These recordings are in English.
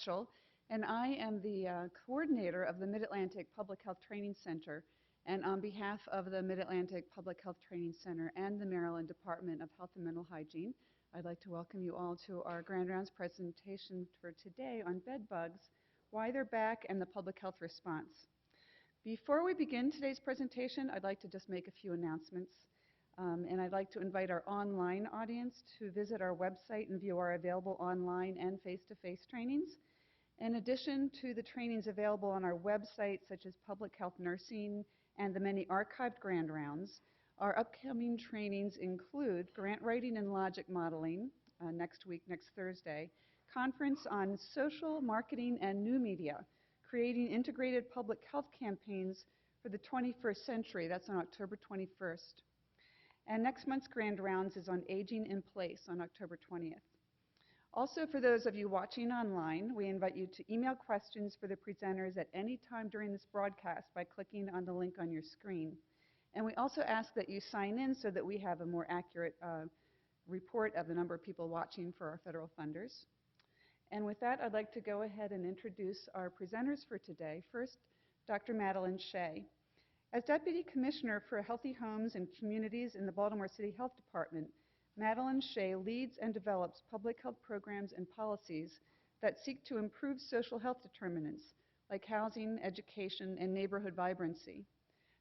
Mitchell, and I am the coordinator of the Mid-Atlantic Public Health Training Center. And on behalf of the Mid-Atlantic Public Health Training Center and the Maryland Department of Health and Mental Hygiene, I'd like to welcome you all to our Grand Rounds presentation for today on bedbugs, why they're back, and the public health response. Before we begin today's presentation, I'd like to just make a few announcements. And I'd like to invite our online audience to visit our website and view our available online and face-to-face trainings. In addition to the trainings available on our website, such as public health nursing and the many archived Grand Rounds, our upcoming trainings include grant writing and logic modeling next week, next Thursday, conference on social marketing and new media, creating integrated public health campaigns for the 21st century. That's on October 21st. And next month's Grand Rounds is on Aging in Place on October 20th. Also, for those of you watching online, we invite you to email questions for the presenters at any time during this broadcast by clicking on the link on your screen. And we also ask that you sign in so that we have a more accurate report of the number of people watching for our federal funders. And with that, I'd like to go ahead and introduce our presenters for today. First, Dr. Madeleine Shea. As Deputy Commissioner for Healthy Homes and Communities in the Baltimore City Health Department, Madeleine Shea leads and develops public health programs and policies that seek to improve social health determinants like housing, education, and neighborhood vibrancy.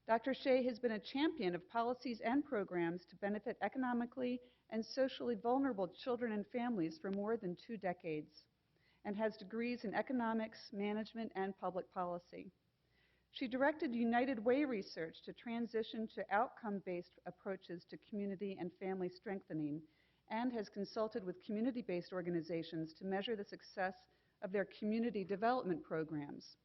Dr. Shea has been a champion of policies and programs to benefit economically and socially vulnerable children and families for more than 2 decades, and has degrees in economics, management, and public policy. She directed United Way research to transition to outcome-based approaches to community and family strengthening, and has consulted with community-based organizations to measure the success of their community development programs.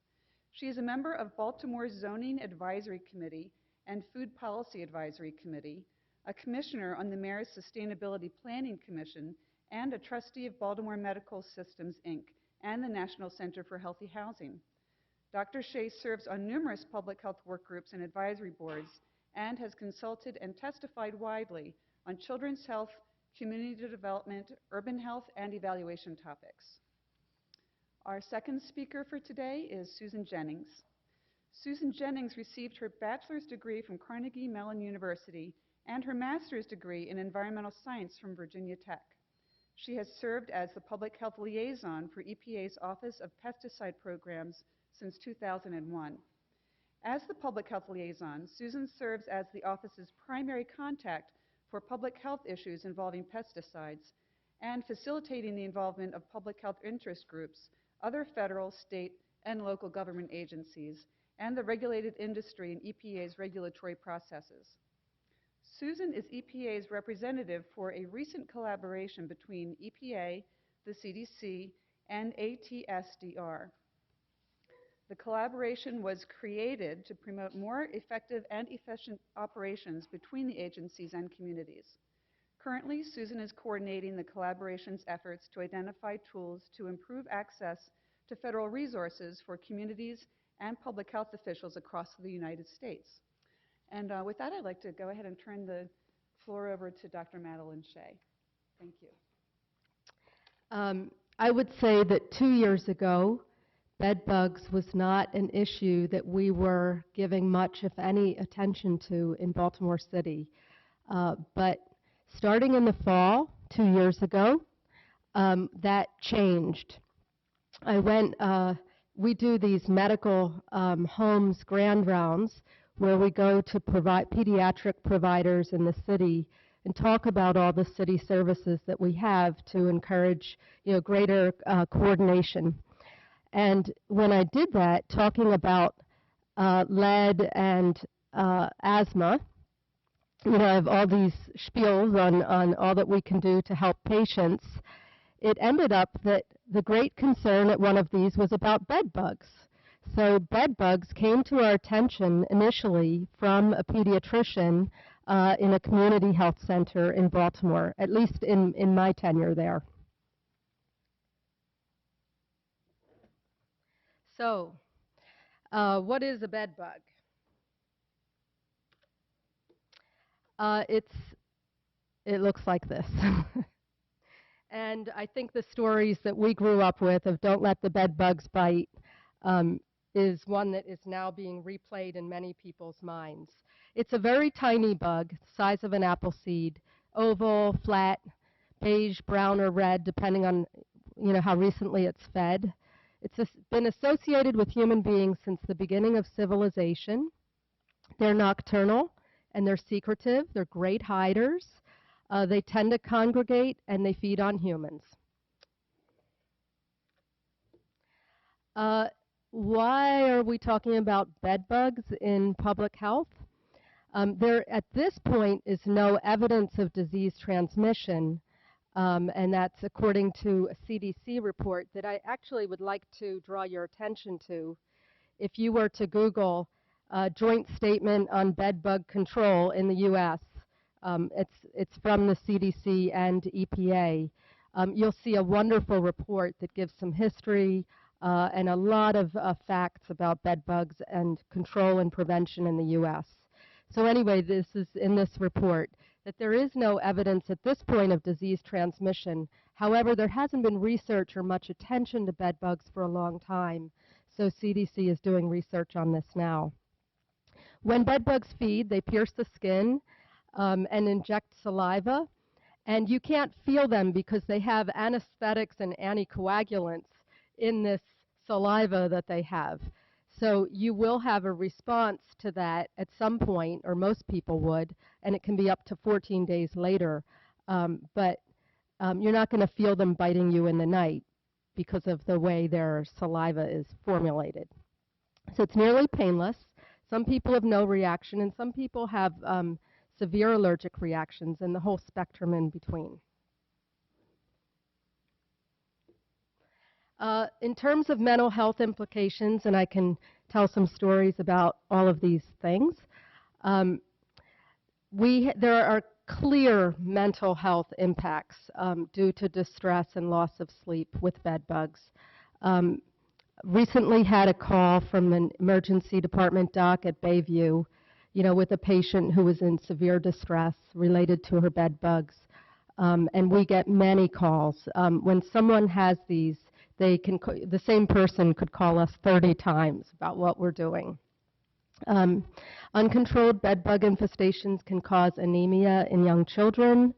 She is a member of Baltimore's Zoning Advisory Committee and Food Policy Advisory Committee, a commissioner on the Mayor's Sustainability Planning Commission, and a trustee of Baltimore Medical Systems, Inc., and the National Center for Healthy Housing. Dr. Shea serves on numerous public health work groups and advisory boards and has consulted and testified widely on children's health, community development, urban health, and evaluation topics. Our second speaker for today is Susan Jennings. Susan Jennings received her bachelor's degree from Carnegie Mellon University and her master's degree in environmental science from Virginia Tech. She has served as the public health liaison for EPA's Office of Pesticide Programs since 2001. As the public health liaison, Susan serves as the office's primary contact for public health issues involving pesticides and facilitating the involvement of public health interest groups, other federal, state, and local government agencies, and the regulated industry in EPA's regulatory processes. Susan is EPA's representative for a recent collaboration between EPA, the CDC, and ATSDR. The collaboration was created to promote more effective and efficient operations between the agencies and communities. Currently, Susan is coordinating the collaboration's efforts to identify tools to improve access to federal resources for communities and public health officials across the United States. And with that, I'd like to go ahead and turn the floor over to Dr. Madeleine Shea. Thank you. I would say that 2 years ago, bedbugs was not an issue that we were giving much, if any, attention to in Baltimore City. But starting in the fall, 2 years ago, that changed. We do these medical homes grand rounds where we go to pediatric providers in the city and talk about all the city services that we have to encourage, greater coordination. And when I did that, talking about lead and asthma, I have all these spiels on all that we can do to help patients. It ended up that the great concern at one of these was about bedbugs. So bedbugs came to our attention initially from a pediatrician in a community health center in Baltimore, at least in my tenure there. So, what is a bedbug? It looks like this. And I think the stories that we grew up with of don't let the bed bugs bite is one that is now being replayed in many people's minds. It's a very tiny bug, the size of an apple seed, oval, flat, beige, brown, or red, depending on how recently it's fed. It's been associated with human beings since the beginning of civilization. They're nocturnal and they're secretive. They're great hiders. They tend to congregate and they feed on humans. Why are we talking about bed bugs in public health? There, at this point, is no evidence of disease transmission, and that's according to a CDC report that I actually would like to draw your attention to. If you were to Google Joint Statement on Bed Bug Control in the U.S., it's from the CDC and EPA. You'll see a wonderful report that gives some history and a lot of facts about bed bugs and control and prevention in the U.S. So anyway, this is in this report that there is no evidence at this point of disease transmission. However, there hasn't been research or much attention to bed bugs for a long time, so CDC is doing research on this now. When bed bugs feed, they pierce the skin and inject saliva, and you can't feel them because they have anesthetics and anticoagulants in this saliva that they have. So you will have a response to that at some point, or most people would, and it can be up to 14 days later. But you're not going to feel them biting you in the night because of the way their saliva is formulated. So it's nearly painless. Some people have no reaction, and some people have severe allergic reactions, and the whole spectrum in between. In terms of mental health implications, and I can tell some stories about all of these things, there are clear mental health impacts due to distress and loss of sleep with bed bugs. Recently had a call from an emergency department doc at Bayview, with a patient who was in severe distress related to her bed bugs. And we get many calls. When someone has these, the same person could call us 30 times about what we're doing. Uncontrolled bed bug infestations can cause anemia in young children.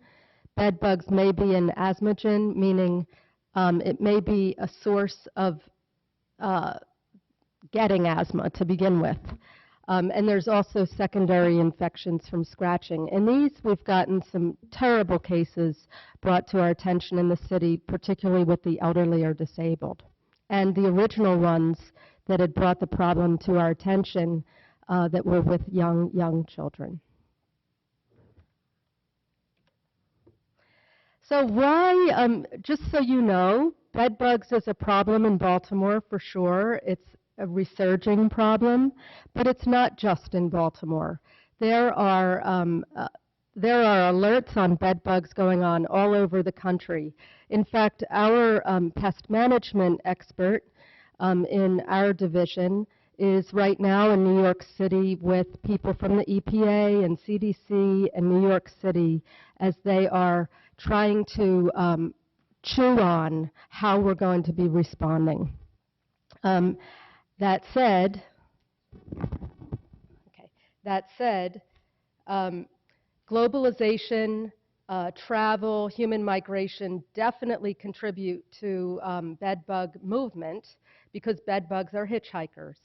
Bed bugs may be an asthmagen, meaning it may be a source of getting asthma to begin with. And there's also secondary infections from scratching. And these, we've gotten some terrible cases brought to our attention in the city, particularly with the elderly or disabled. And the original ones that had brought the problem to our attention that were with young children. So why, just so you know, bed bugs is a problem in Baltimore for sure. It's a resurging problem, but it's not just in Baltimore. There are alerts on bed bugs going on all over the country. In fact, our pest management expert in our division is right now in New York City with people from the EPA and CDC and New York City as they are trying to chew on how we're going to be responding. That said, globalization, travel, human migration definitely contribute to bed bug movement because bed bugs are hitchhikers.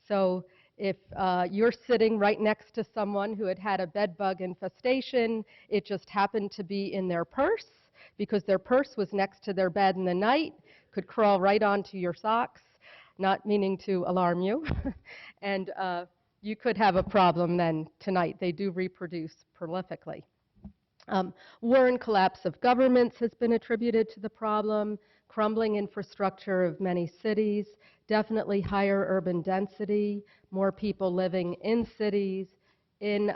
So if you're sitting right next to someone who had had a bed bug infestation, it just happened to be in their purse because their purse was next to their bed in the night, could crawl right onto your socks, not meaning to alarm you, and you could have a problem then tonight. They do reproduce prolifically. War and collapse of governments has been attributed to the problem, crumbling infrastructure of many cities, definitely higher urban density, more people living in cities, in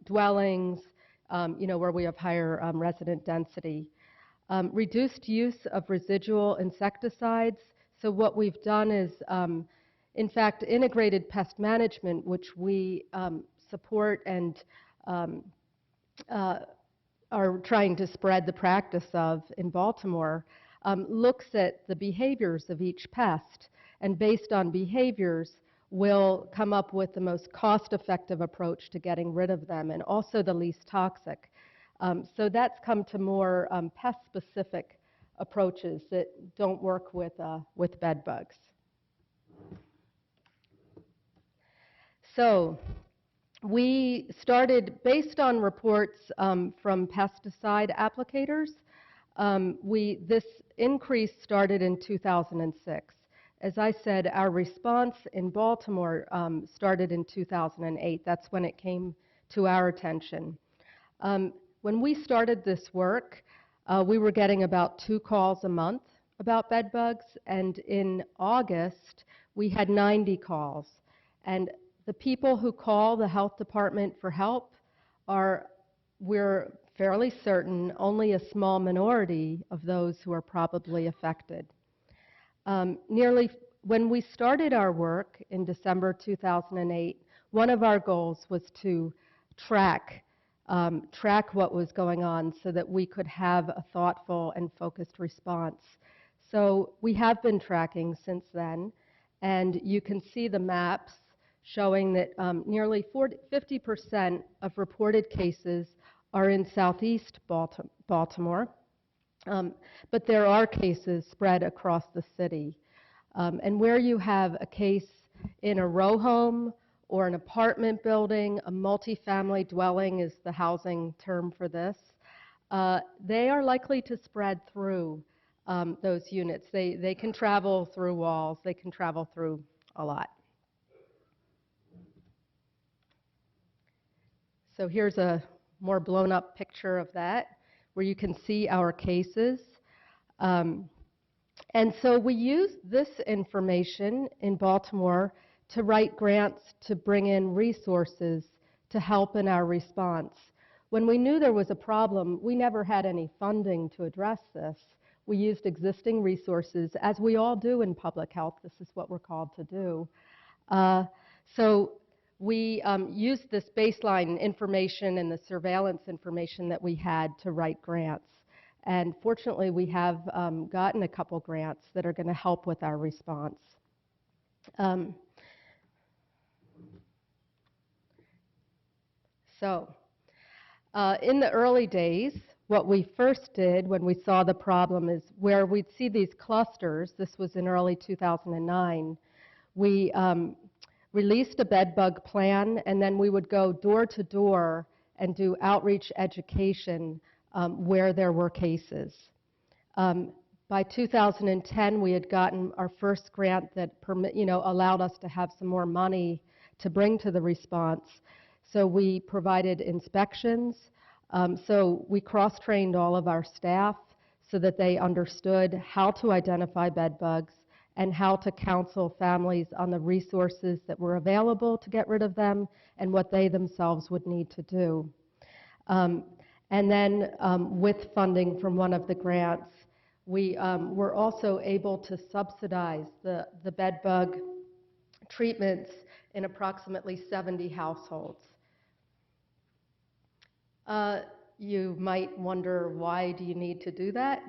dwellings, where we have higher resident density. Reduced use of residual insecticides. So what we've done is, in fact, integrated pest management, which we support and are trying to spread the practice of in Baltimore, looks at the behaviors of each pest, and based on behaviors, will come up with the most cost-effective approach to getting rid of them, and also the least toxic. So that's come to more pest-specific approaches that don't work with bed bugs. So we started, based on reports from pesticide applicators, this increase started in 2006. As I said, our response in Baltimore started in 2008. That's when it came to our attention. When we started this work, we were getting about 2 calls a month about bed bugs, and in August, we had 90 calls. And the people who call the health department for help are, we're fairly certain, only a small minority of those who are probably affected. When we started our work in December 2008, one of our goals was to track what was going on so that we could have a thoughtful and focused response. So we have been tracking since then, and you can see the maps showing that nearly 50% of reported cases are in southeast Baltimore, but there are cases spread across the city. And where you have a case in a row home or an apartment building, a multifamily dwelling is the housing term for this, they are likely to spread through those units. They can travel through walls, they can travel through a lot. So here's a more blown up picture of that, where you can see our cases. And so we used this information in Baltimore to write grants to bring in resources to help in our response. When we knew there was a problem, we never had any funding to address this. We used existing resources, as we all do in public health. This is what we're called to do. So we used this baseline information and the surveillance information that we had to write grants. And fortunately, we have gotten a couple grants that are going to help with our response. In the early days, what we first did when we saw the problem is where we'd see these clusters, this was in early 2009, we released a bed bug plan, and then we would go door to door and do outreach education where there were cases. By 2010, we had gotten our first grant that allowed us to have some more money to bring to the response. So we provided inspections. So we cross-trained all of our staff so that they understood how to identify bed bugs and how to counsel families on the resources that were available to get rid of them and what they themselves would need to do. And then with funding from one of the grants, we were also able to subsidize the bed bug treatments in approximately 70 households. You might wonder, why do you need to do that?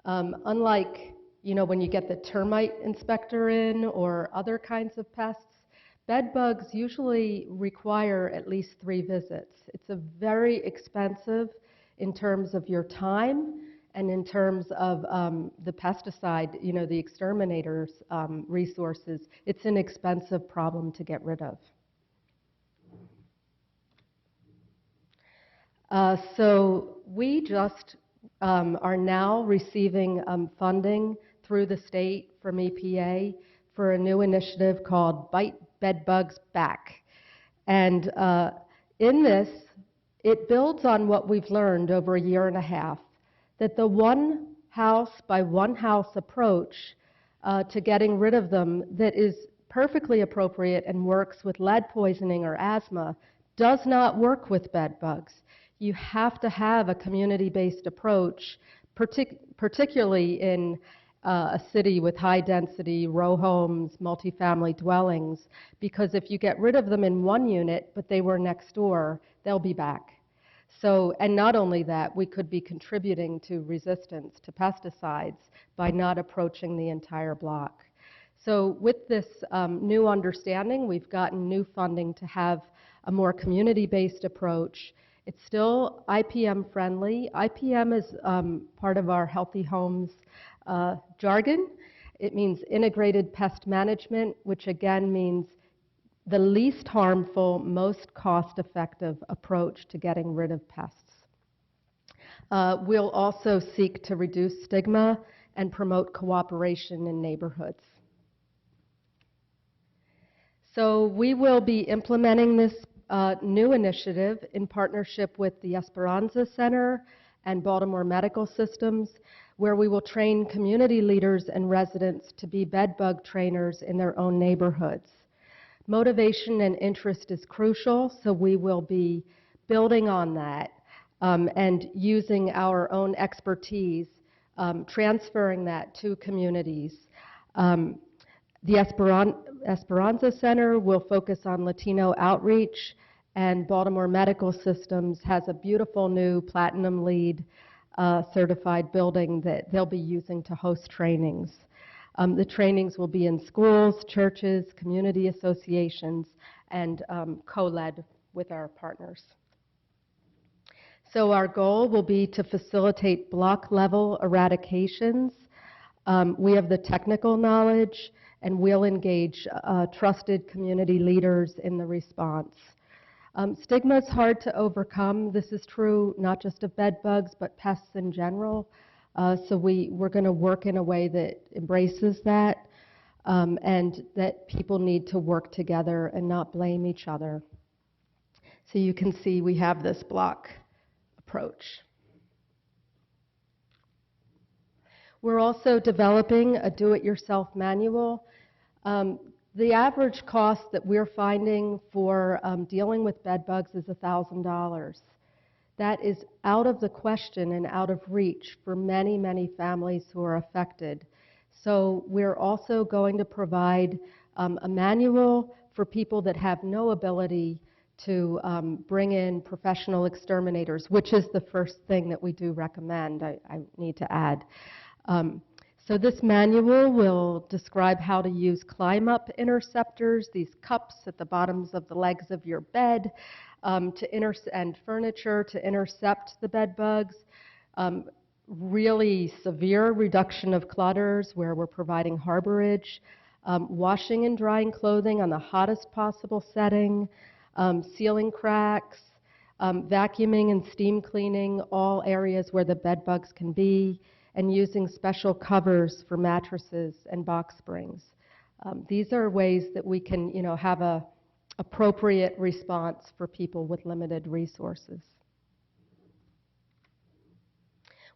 Unlike when you get the termite inspector in or other kinds of pests, bed bugs usually require at least 3 visits. It's a very expensive in terms of your time and in terms of the pesticide, the exterminator's resources. It's an expensive problem to get rid of. So we just are now receiving funding through the state from EPA for a new initiative called Bite Bed Bugs Back. And in this, it builds on what we've learned over a year and a half, that the one house by one house approach to getting rid of them that is perfectly appropriate and works with lead poisoning or asthma does not work with bed bugs. You have to have a community-based approach, particularly in a city with high-density row homes, multifamily dwellings, because if you get rid of them in one unit, but they were next door, they'll be back. So, and not only that, we could be contributing to resistance to pesticides by not approaching the entire block. So with this new understanding, we've gotten new funding to have a more community-based approach. It's still IPM friendly. IPM is part of our Healthy Homes jargon. It means integrated pest management, which again means the least harmful, most cost-effective approach to getting rid of pests. We'll also seek to reduce stigma and promote cooperation in neighborhoods. So we will be implementing this new initiative in partnership with the Esperanza Center and Baltimore Medical Systems, where we will train community leaders and residents to be bedbug trainers in their own neighborhoods. Motivation and interest is crucial, so we will be building on that and using our own expertise, transferring that to communities. The Esperanza Center will focus on Latino outreach, and Baltimore Medical Systems has a beautiful new Platinum LEED certified building that they'll be using to host trainings. The trainings will be in schools, churches, community associations, and co-led with our partners. So our goal will be to facilitate block-level eradications. We have the technical knowledge, and we'll engage trusted community leaders in the response. Stigma is hard to overcome. This is true not just of bed bugs, but pests in general. So we're going to work in a way that embraces that and that people need to work together and not blame each other. So you can see we have this block approach. We're also developing a do-it-yourself manual. The average cost that we're finding for dealing with bed bugs is $1,000. That is out of the question and out of reach for many, many families who are affected. So we're also going to provide a manual for people that have no ability to bring in professional exterminators, which is the first thing that we do recommend, I need to add. So this manual will describe how to use climb-up interceptors, these cups at the bottoms of the legs of your bed, and furniture to intercept the bed bugs. Really severe reduction of clutters where we're providing harborage, washing and drying clothing on the hottest possible setting, sealing cracks, vacuuming and steam cleaning all areas where the bed bugs can be, and using special covers for mattresses and box springs. These are ways that we can, have a appropriate response for people with limited resources.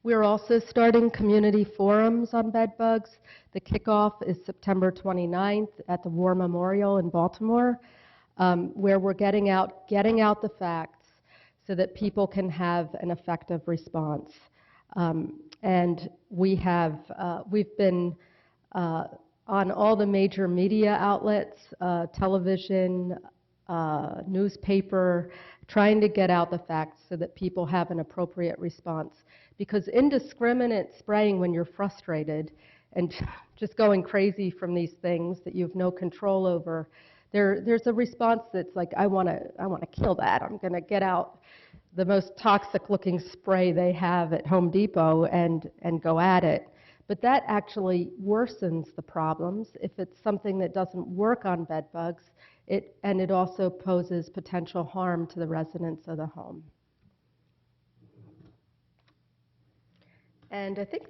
We're also starting community forums on bed bugs. The kickoff is September 29th at the War Memorial in Baltimore, where we're getting out the facts so that people can have an effective response. And we've been on all the major media outlets, television, newspaper, trying to get out the facts so that people have an appropriate response. Because indiscriminate spraying when you're frustrated and just going crazy from these things that you have no control over, there's a response that's like, I want to kill that. I'm going to get out the most toxic looking spray they have at Home Depot and go at it. But that actually worsens the problems if it's something that doesn't work on bed bugs, and it also poses potential harm to the residents of the home. And I think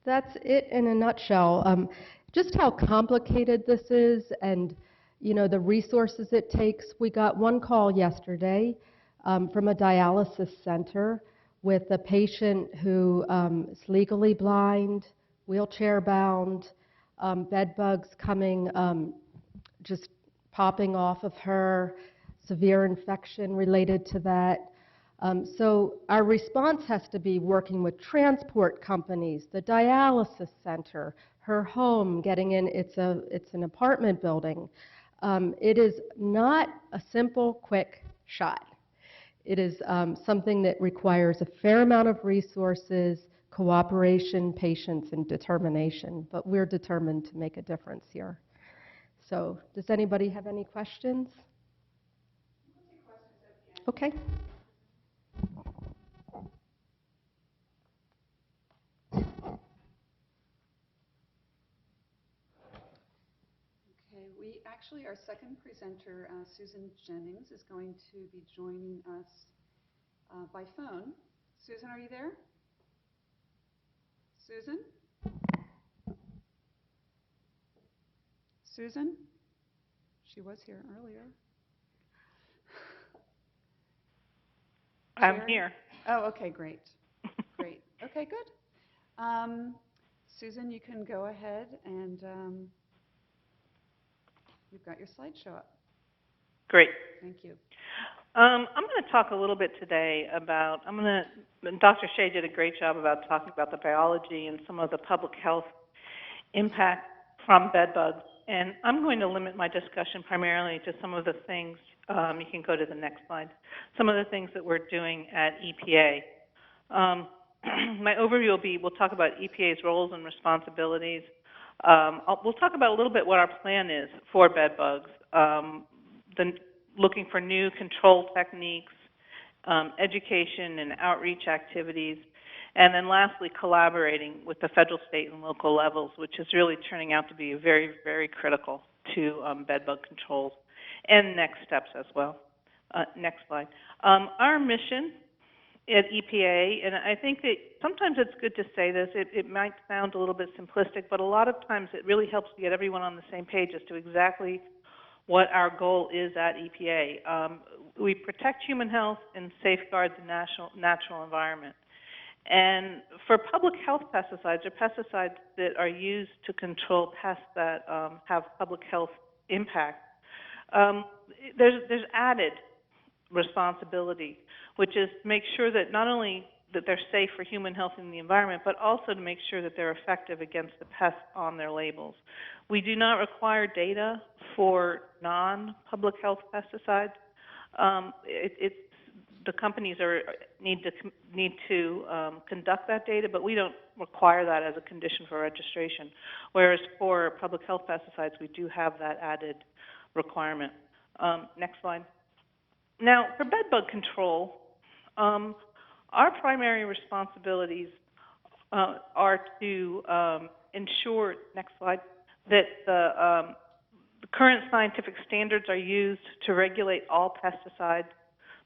that's it in a nutshell. Just how complicated this is and the resources it takes. We got one call yesterday from a dialysis center with a patient who is legally blind, wheelchair bound, bed bugs coming, just popping off of her, severe infection related to that. So our response has to be working with transport companies, the dialysis center, her home, getting in, it's an apartment building. It is not a simple, quick shot. It is something that requires a fair amount of resources, cooperation, patience, and determination, but we're determined to make a difference here. So, does anybody have any questions? Okay. Okay, our second presenter, Susan Jennings, is going to be joining us by phone. Susan, are you there? Susan? Susan? She was here earlier. I'm here. Oh, okay, great. Great. Okay, good. Susan, you can go ahead and you've got your slideshow up. Great. Thank you. I'm going to talk a little bit today about, Dr. Shea did a great job about talking about the biology and some of the public health impact from bed bugs. And I'm going to limit my discussion primarily to some of the things, you can go to the next slide, some of the things that we're doing at EPA. My overview will be, we'll talk about EPA's roles and responsibilities. We'll talk about a little bit what our plan is for bed bugs, looking for new control techniques, education and outreach activities, and then lastly, collaborating with the federal, state, and local levels, which is really turning out to be very, very critical to bed bug controls and next steps as well. Next slide. Our mission at EPA, and I think that sometimes it's good to say this, it might sound a little bit simplistic, but a lot of times it really helps to get everyone on the same page as to exactly what our goal is at EPA. We protect human health and safeguard the natural environment. And for public health pesticides, or pesticides that are used to control pests that have public health impact, there's added responsibility, which is to make sure that not only that they're safe for human health and the environment, but also to make sure that they're effective against the pests on their labels. We do not require data for non-public health pesticides. The companies need to conduct that data, but we don't require that as a condition for registration. Whereas for public health pesticides, we do have that added requirement. Next slide. Now, for bed bug control, our primary responsibilities are to ensure, next slide, that the current scientific standards are used to regulate all pesticides,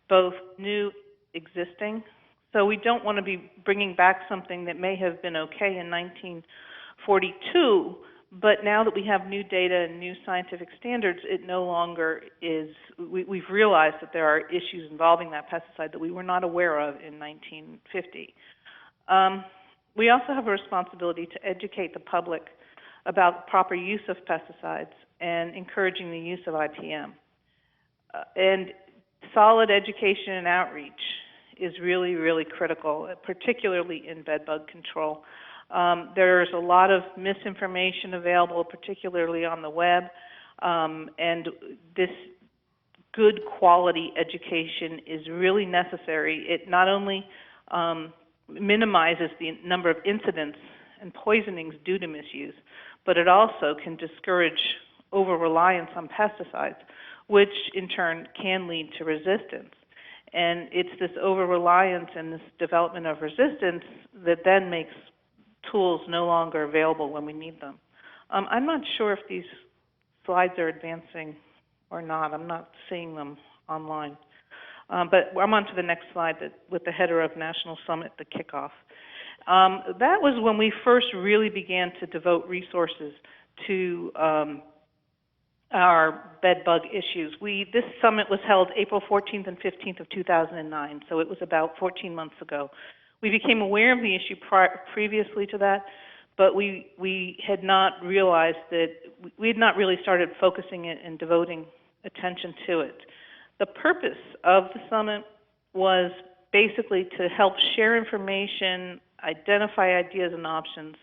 both new, existing. So we don't want to be bringing back something that may have been okay in 1942, but now that we have new data and new scientific standards, it no longer is, we've realized that there are issues involving that pesticide that we were not aware of in 1950. We also have a responsibility to educate the public about proper use of pesticides and encouraging the use of IPM. And solid education and outreach is really, really critical, particularly in bed bug control. There's a lot of misinformation available, particularly on the web, and this good quality education is really necessary. It not only minimizes the number of incidents and poisonings due to misuse, but it also can discourage over-reliance on pesticides, which in turn can lead to resistance. And it's this over-reliance and this development of resistance that then makes tools no longer available when we need them. I'm not sure if these slides are advancing or not. I'm not seeing them online. But I'm on to the next slide with the header of National Summit, the kickoff. That was when we first really began to devote resources to our bed bug issues. This summit was held April 14th and 15th of 2009, so it was about 14 months ago. We became aware of the issue previously to that, but we had not realized that, we had not really started focusing it and devoting attention to it. The purpose of the summit was basically to help share information, identify ideas and options,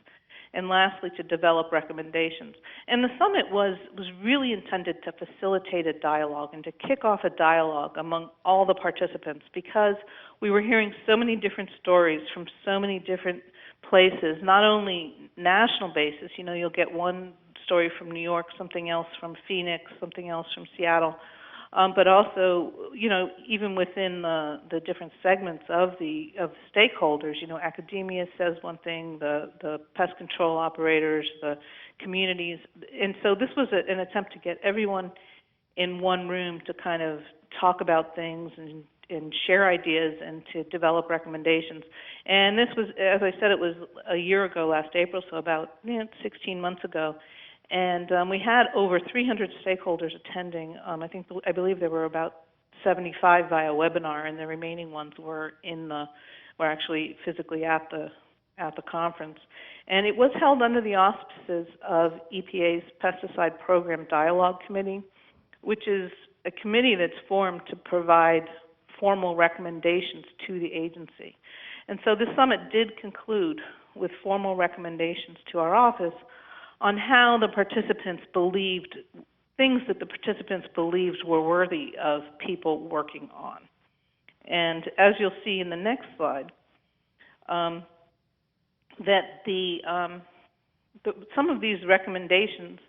and lastly, to develop recommendations. And the summit was really intended to facilitate a dialogue and to kick off a dialogue among all the participants, because we were hearing so many different stories from so many different places, not only national basis. You know, you'll get one story from New York, something else from Phoenix, something else from Seattle, but also, you know, even within the different segments of the stakeholders. You know, academia says one thing, the pest control operators, the communities, and so this was an attempt to get everyone in one room to kind of talk about things and share ideas and to develop recommendations. And this was, as I said, it was a year ago, last April, so about 16 months ago. And we had over 300 stakeholders attending. I believe there were about 75 via webinar, and the remaining ones were actually physically at the conference. And it was held under the auspices of EPA's Pesticide Program Dialogue Committee, which is a committee that's formed to provide formal recommendations to the agency. And so the summit did conclude with formal recommendations to our office on how the participants believed, things that the participants believed were worthy of people working on. And as you'll see in the next slide, that some of these recommendations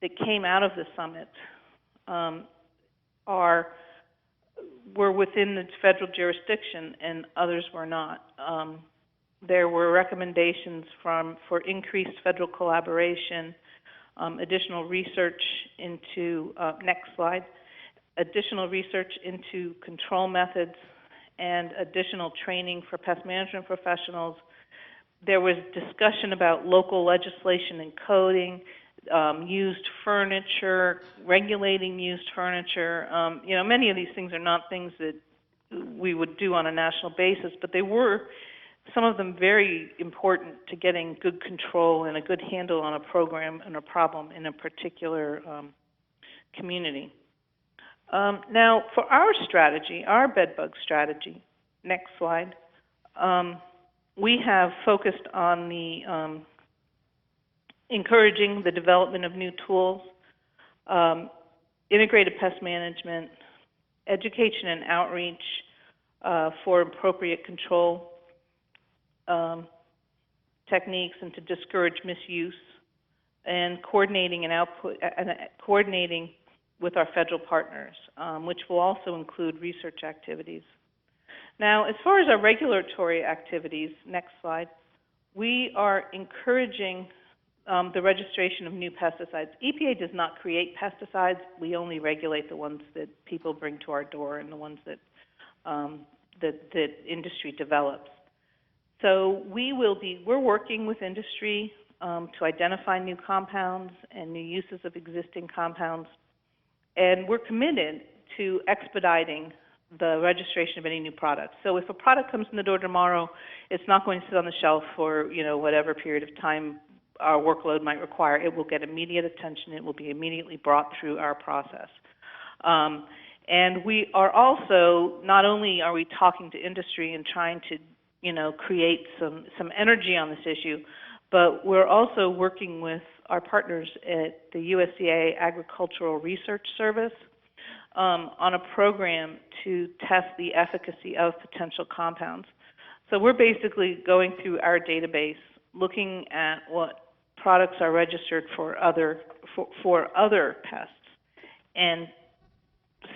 that came out of the summit were within the federal jurisdiction, and others were not. There were recommendations for increased federal collaboration, additional research into, next slide, additional research into control methods, and additional training for pest management professionals. There was discussion about local legislation and coding, used furniture, regulating used furniture. You know, many of these things are not things that we would do on a national basis, but they were, some of them, very important to getting good control and a good handle on a program and a problem in a particular community. Now, for our strategy, our bedbug strategy, next slide, we have focused on the encouraging the development of new tools, integrated pest management, education and outreach for appropriate control techniques and to discourage misuse, and coordinating coordinating with our federal partners, which will also include research activities. Now, as far as our regulatory activities, next slide, we are encouraging the registration of new pesticides. EPA does not create pesticides. We only regulate the ones that people bring to our door and the ones that that industry develops. So we're working with industry to identify new compounds and new uses of existing compounds, and we're committed to expediting the registration of any new products. So if a product comes in the door tomorrow, it's not going to sit on the shelf for, you know, whatever period of time our workload might require. It will get immediate attention. It will be immediately brought through our process. And we are also, not only are we talking to industry and trying to, you know, create some energy on this issue, but we're also working with our partners at the USDA Agricultural Research Service on a program to test the efficacy of potential compounds. So we're basically going through our database, looking at what products are registered for other pests, and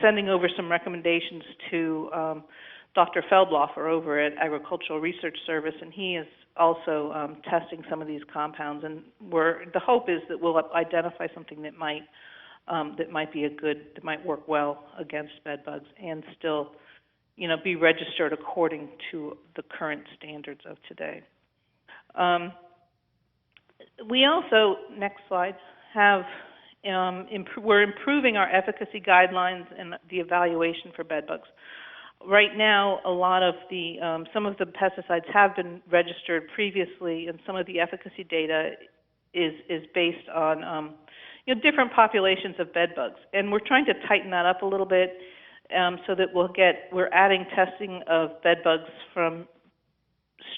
sending over some recommendations to Dr. Feldlofer over at Agricultural Research Service, and he is also testing some of these compounds. And the hope is that we'll identify something that might work well against bed bugs and still, you know, be registered according to the current standards of today. We also, next slide, have we're improving our efficacy guidelines and the evaluation for bed bugs. Right now, a lot of some of the pesticides have been registered previously, and some of the efficacy data is based on you know, different populations of bed bugs, and we're trying to tighten that up a little bit so that we're adding testing of bed bugs from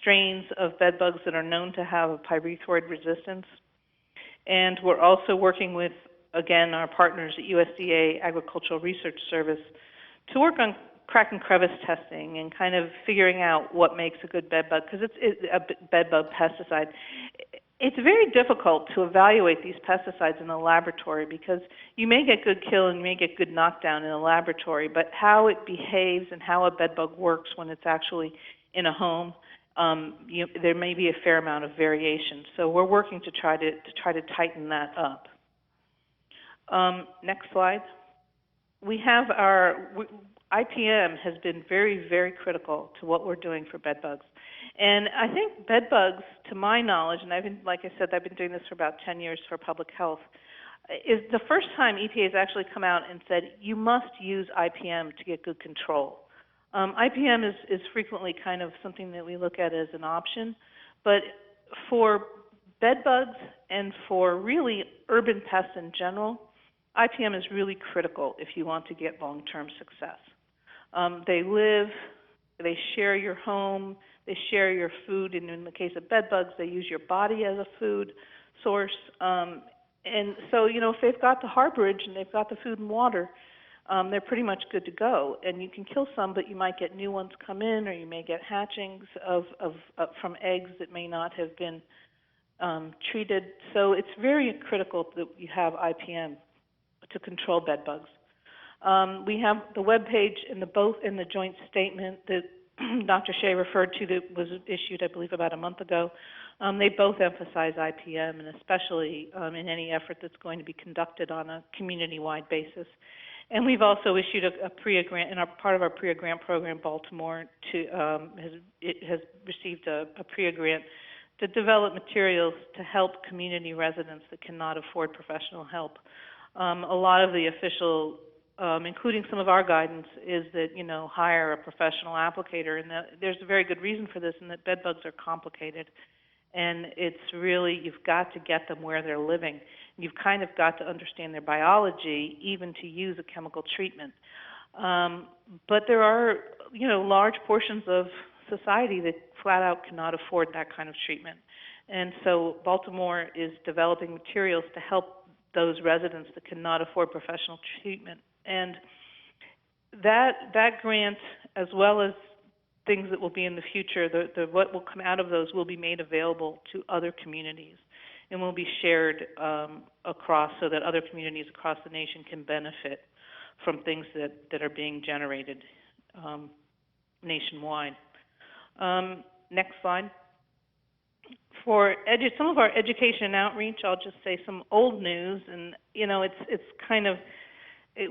strains of bed bugs that are known to have a pyrethroid resistance. And we're also working with, again, our partners at USDA Agricultural Research Service to work on crack and crevice testing and kind of figuring out what makes a good bed bug, because it's a bed bug pesticide. It's very difficult to evaluate these pesticides in the laboratory because you may get good kill and you may get good knockdown in a laboratory, but how it behaves and how a bed bug works when it's actually in a home, there may be a fair amount of variation. So we're working to try to tighten that up. Next slide. We have IPM has been very, very critical to what we're doing for bed bugs. And I think bed bugs, to my knowledge, and I've been doing this for about 10 years for public health, is the first time EPA has actually come out and said you must use IPM to get good control. IPM is frequently kind of something that we look at as an option, but for bed bugs and for really urban pests in general, IPM is really critical if you want to get long-term success. They live, they share your home, they share your food, and in the case of bed bugs, they use your body as a food source. And so, if they've got the harborage and they've got the food and water, they're pretty much good to go. And you can kill some, but you might get new ones come in, or you may get hatchings from eggs that may not have been treated. So it's very critical that you have IPM to control bed bugs. We have the web page and the joint statement that Dr. Shea referred to that was issued, I believe, about a month ago. They both emphasize IPM, and especially in any effort that's going to be conducted on a community-wide basis. And we've also issued a PREA grant, and part of our PREA grant program, Baltimore, has received a PREA grant to develop materials to help community residents that cannot afford professional help. A lot of the official, including some of our guidance, is that, hire a professional applicator. And there's a very good reason for this, in that bed bugs are complicated. And it's really, you've got to get them where they're living. You've kind of got to understand their biology, even to use a chemical treatment. But there are, large portions of society that flat out cannot afford that kind of treatment. And so Baltimore is developing materials to help those residents that cannot afford professional treatment. And that grant, as well as things that will be in the future, what will come out of those will be made available to other communities and will be shared across, so that other communities across the nation can benefit from things that are being generated nationwide. Next slide. For some of our education and outreach, I'll just say some old news, and it's kind of,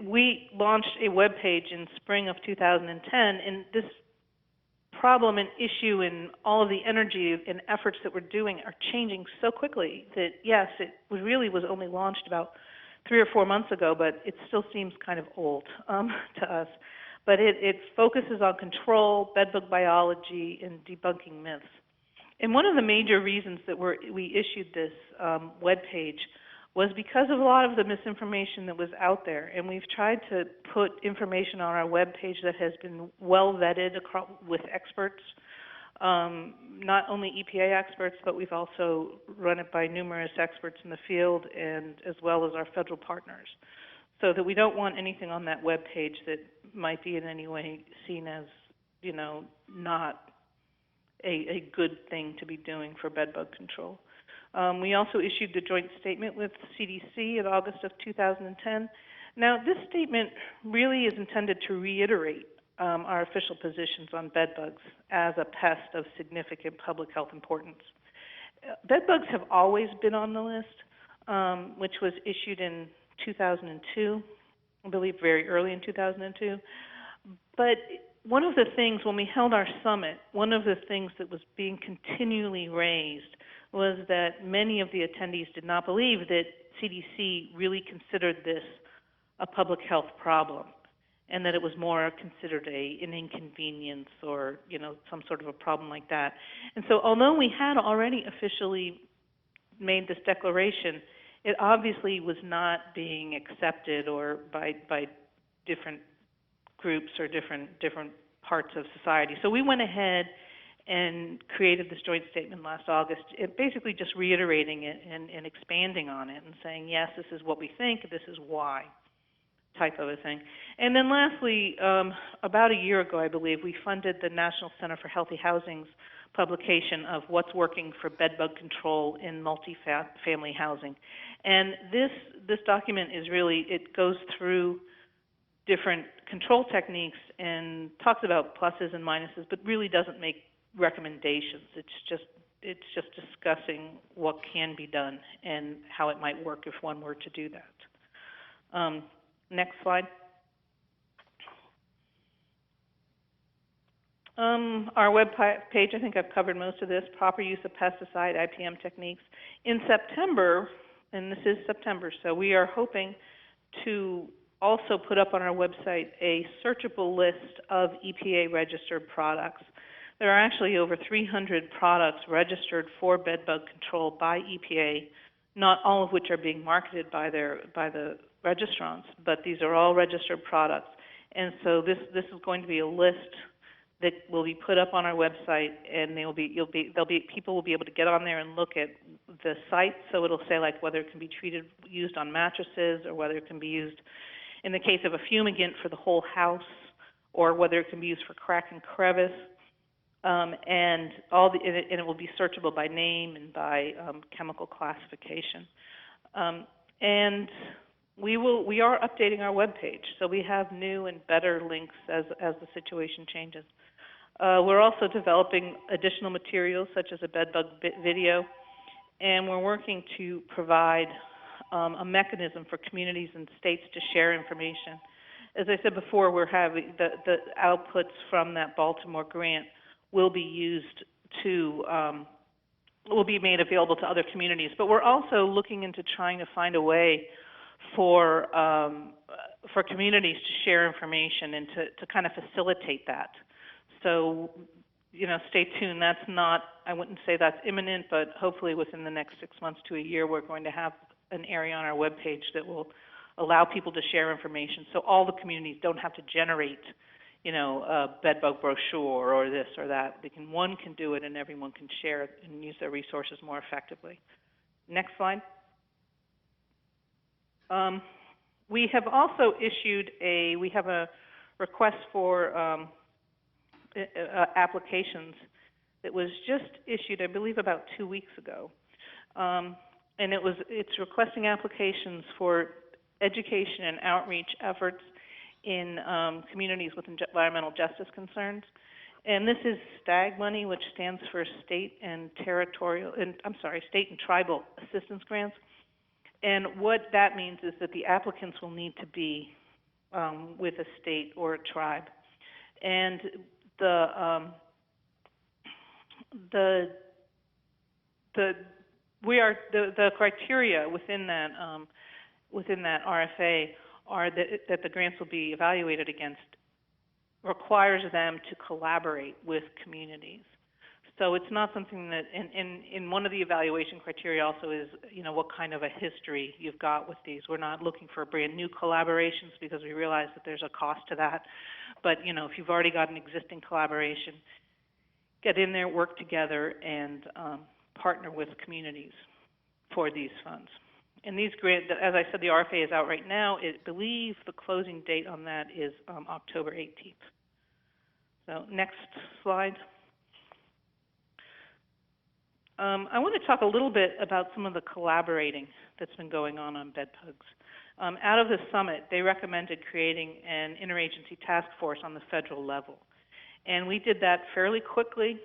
we launched a web page in spring of 2010, and this problem and issue and all of the energy and efforts that we're doing are changing so quickly that, yes, it really was only launched about 3 or 4 months ago, but it still seems kind of old to us. But it focuses on control, bedbug biology, and debunking myths. And one of the major reasons that we issued this web page was because of a lot of the misinformation that was out there. And we've tried to put information on our web page that has been well vetted with experts, not only EPA experts, but we've also run it by numerous experts in the field, and as well as our federal partners, so that we don't want anything on that web page that might be in any way seen as, not a good thing to be doing for bedbug control. We also issued the joint statement with CDC in August of 2010. Now, this statement really is intended to reiterate our official positions on bedbugs as a pest of significant public health importance. Bedbugs have always been on the list, which was issued in 2002, I believe very early in 2002. But one of the things, when we held our summit, one of the things that was being continually raised was that many of the attendees did not believe that CDC really considered this a public health problem, and that it was more considered an inconvenience or, some sort of a problem like that. And so although we had already officially made this declaration, it obviously was not being accepted or by different groups or different parts of society. So we went ahead and created this joint statement last August, basically just reiterating it and expanding on it and saying, yes, this is what we think, this is why, type of a thing. And then lastly, about a year ago, I believe, we funded the National Center for Healthy Housing's publication of what's working for bedbug control in multi-family housing. And this document is really, it goes through different control techniques and talks about pluses and minuses, but really doesn't make recommendations. It's just discussing what can be done and how it might work if one were to do that. Next slide. Our web page, I think I've covered most of this, proper use of pesticide, IPM techniques. In September, and this is September, so we are hoping to also put up on our website a searchable list of EPA-registered products. There are actually over 300 products registered for bedbug control by EPA, not all of which are being marketed by the registrants, but these are all registered products. And so this is going to be a list that will be put up on our website, and people will be able to get on there and look at the site. So it'll say like whether it can be used on mattresses, or whether it can be used in the case of a fumigant for the whole house, or whether it can be used for crack and crevice. And it will be searchable by name and by chemical classification. And we are updating our web page, so we have new and better links as the situation changes. We're also developing additional materials such as a bedbug video, and we're working to provide a mechanism for communities and states to share information. As I said before, we're having the outputs from that Baltimore grant will be used to will be made available to other communities. But we're also looking into trying to find a way for communities to share information and to kind of facilitate that. So, stay tuned. That's not, I wouldn't say that's imminent, but hopefully within the next 6 months to a year, we're going to have an area on our webpage that will allow people to share information, so all the communities don't have to generate, a bedbug brochure or this or that. One can do it, and everyone can share it and use their resources more effectively. Next slide. We have also issued a request for applications that was just issued, I believe, about 2 weeks ago. And it's requesting applications for education and outreach efforts in communities with environmental justice concerns. And this is Stag Money, which stands for state and tribal assistance grants. And what that means is that the applicants will need to be with a state or a tribe. And the criteria within that RFA are that the grants will be evaluated against requires them to collaborate with communities. So it's not something that, in one of the evaluation criteria also is, what kind of a history you've got with these. We're not looking for brand new collaborations because we realize that there's a cost to that. But, if you've already got an existing collaboration, get in there, work together, and partner with communities for these funds. And these grants, as I said, the RFA is out right now. I believe the closing date on that is October 18th. So next slide. I want to talk a little bit about some of the collaborating that's been going on bedbugs. Out of the summit, they recommended creating an interagency task force on the federal level. And we did that fairly quickly.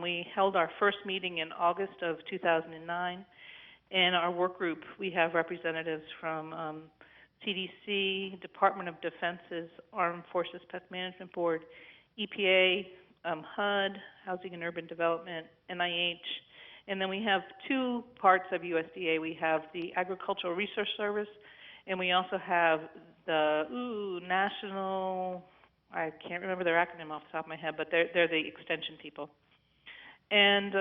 We held our first meeting in August of 2009. And our work group, we have representatives from CDC, Department of Defense's Armed Forces Pest Management Board, EPA, HUD, Housing and Urban Development, NIH, and then we have two parts of USDA. We have the Agricultural Research Service, and we also have the National, I can't remember their acronym off the top of my head, but they're the extension people. And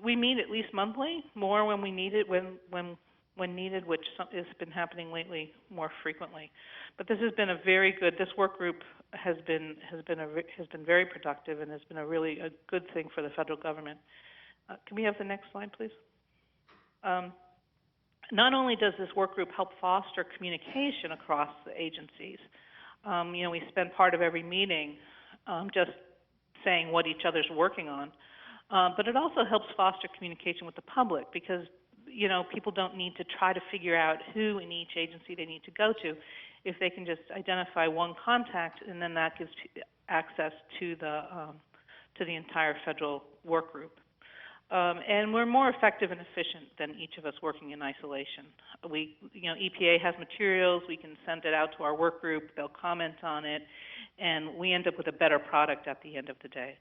we meet at least monthly, more when we need it, when when needed, which has been happening lately more frequently. But this has been a very good. This work group has been very productive and has been a good thing for the federal government. Can we have the next slide, please? Not only does this work group help foster communication across the agencies, we spend part of every meeting just saying what each other's working on, but it also helps foster communication with the public because people don't need to try to figure out who in each agency they need to go to. If they can just identify one contact, and then that gives access to the entire federal work group. And we're more effective and efficient than each of us working in isolation. EPA has materials, we can send it out to our work group, they'll comment on it, and we end up with a better product at the end of the day.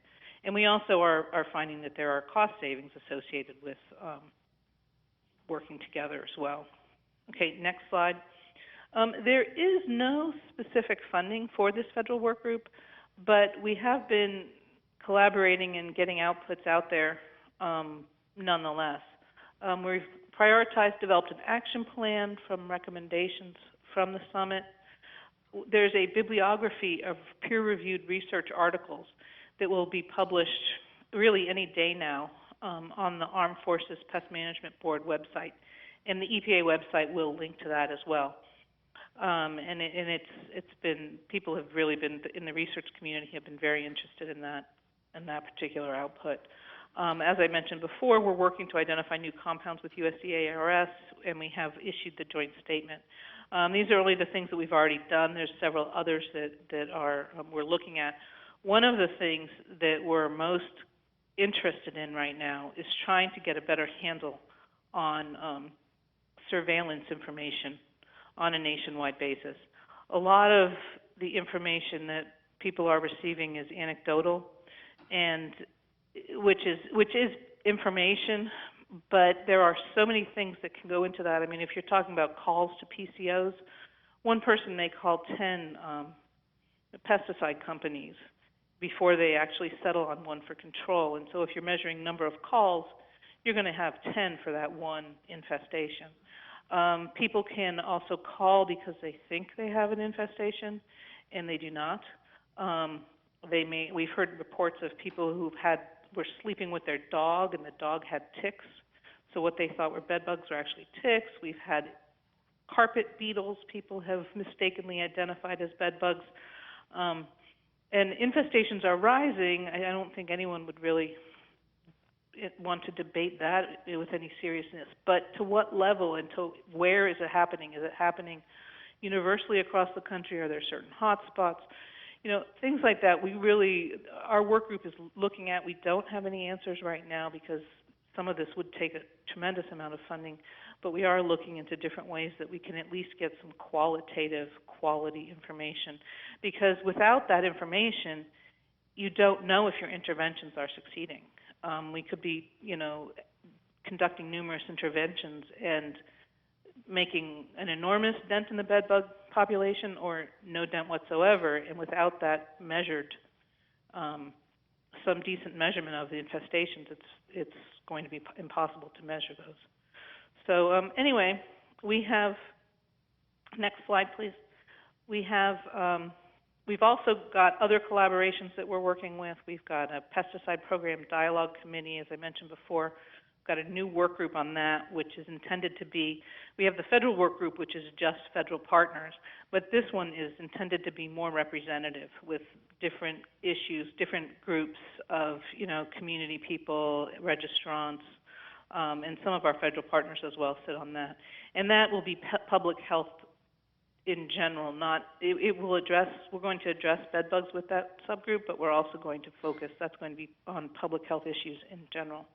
And we also are finding that there are cost savings associated with working together as well. Okay, next slide. There is no specific funding for this federal work group, but we have been collaborating and getting outputs out there nonetheless. We've prioritized, developed an action plan from recommendations from the summit. There's a bibliography of peer-reviewed research articles that will be published really any day now on the Armed Forces Pest Management Board website, and the EPA website will link to that as well. And it's been, people have really been, in the research community, have been very interested in that particular output. As I mentioned before, we're working to identify new compounds with USDA ARS, and we have issued the joint statement. These are only the things that we've already done. There's several others that we're looking at. One of the things that we're most interested in right now is trying to get a better handle on surveillance information on a nationwide basis. A lot of the information that people are receiving is anecdotal, and which is information, but there are so many things that can go into that. I mean, if you're talking about calls to PCOs, one person may call 10 pesticide companies before they actually settle on one for control. And so if you're measuring number of calls, you're going to have 10 for that one infestation. People can also call because they think they have an infestation, and they do not. We've heard reports of people who were sleeping with their dog, and the dog had ticks. So what they thought were bed bugs were actually ticks. We've had carpet beetles people have mistakenly identified as bed bugs. And infestations are rising. I don't think anyone would really want to debate that with any seriousness. But to what level and to where is it happening? Is it happening universally across the country? Are there certain hot spots? Things like that our work group is looking at. We don't have any answers right now because some of this would take a tremendous amount of funding, but we are looking into different ways that we can at least get some qualitative, quality information. Because without that information, you don't know if your interventions are succeeding. We could be, conducting numerous interventions and making an enormous dent in the bedbug population or no dent whatsoever, and without that measured, some decent measurement of the infestations, it's going to be impossible to measure those. So anyway, we have, next slide please. We've also got other collaborations that we're working with. We've got a pesticide program dialogue committee, as I mentioned before. We've got a new work group on that, which is intended to be, we have the federal work group, which is just federal partners, but this one is intended to be more representative with different issues, different groups of, community people, registrants, and some of our federal partners as well sit on that. And that will be public health in general, we're going to address bed bugs with that subgroup, but we're also going to focus, that's going to be on public health issues in general.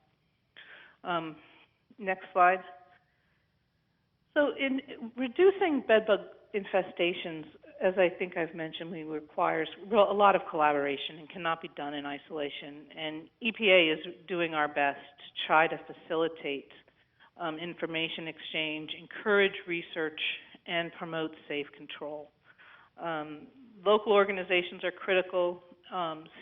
Next slide. So in reducing bedbug infestations, as I think I've mentioned, requires a lot of collaboration and cannot be done in isolation. And EPA is doing our best to try to facilitate information exchange, encourage research, and promote safe control. Local organizations are critical.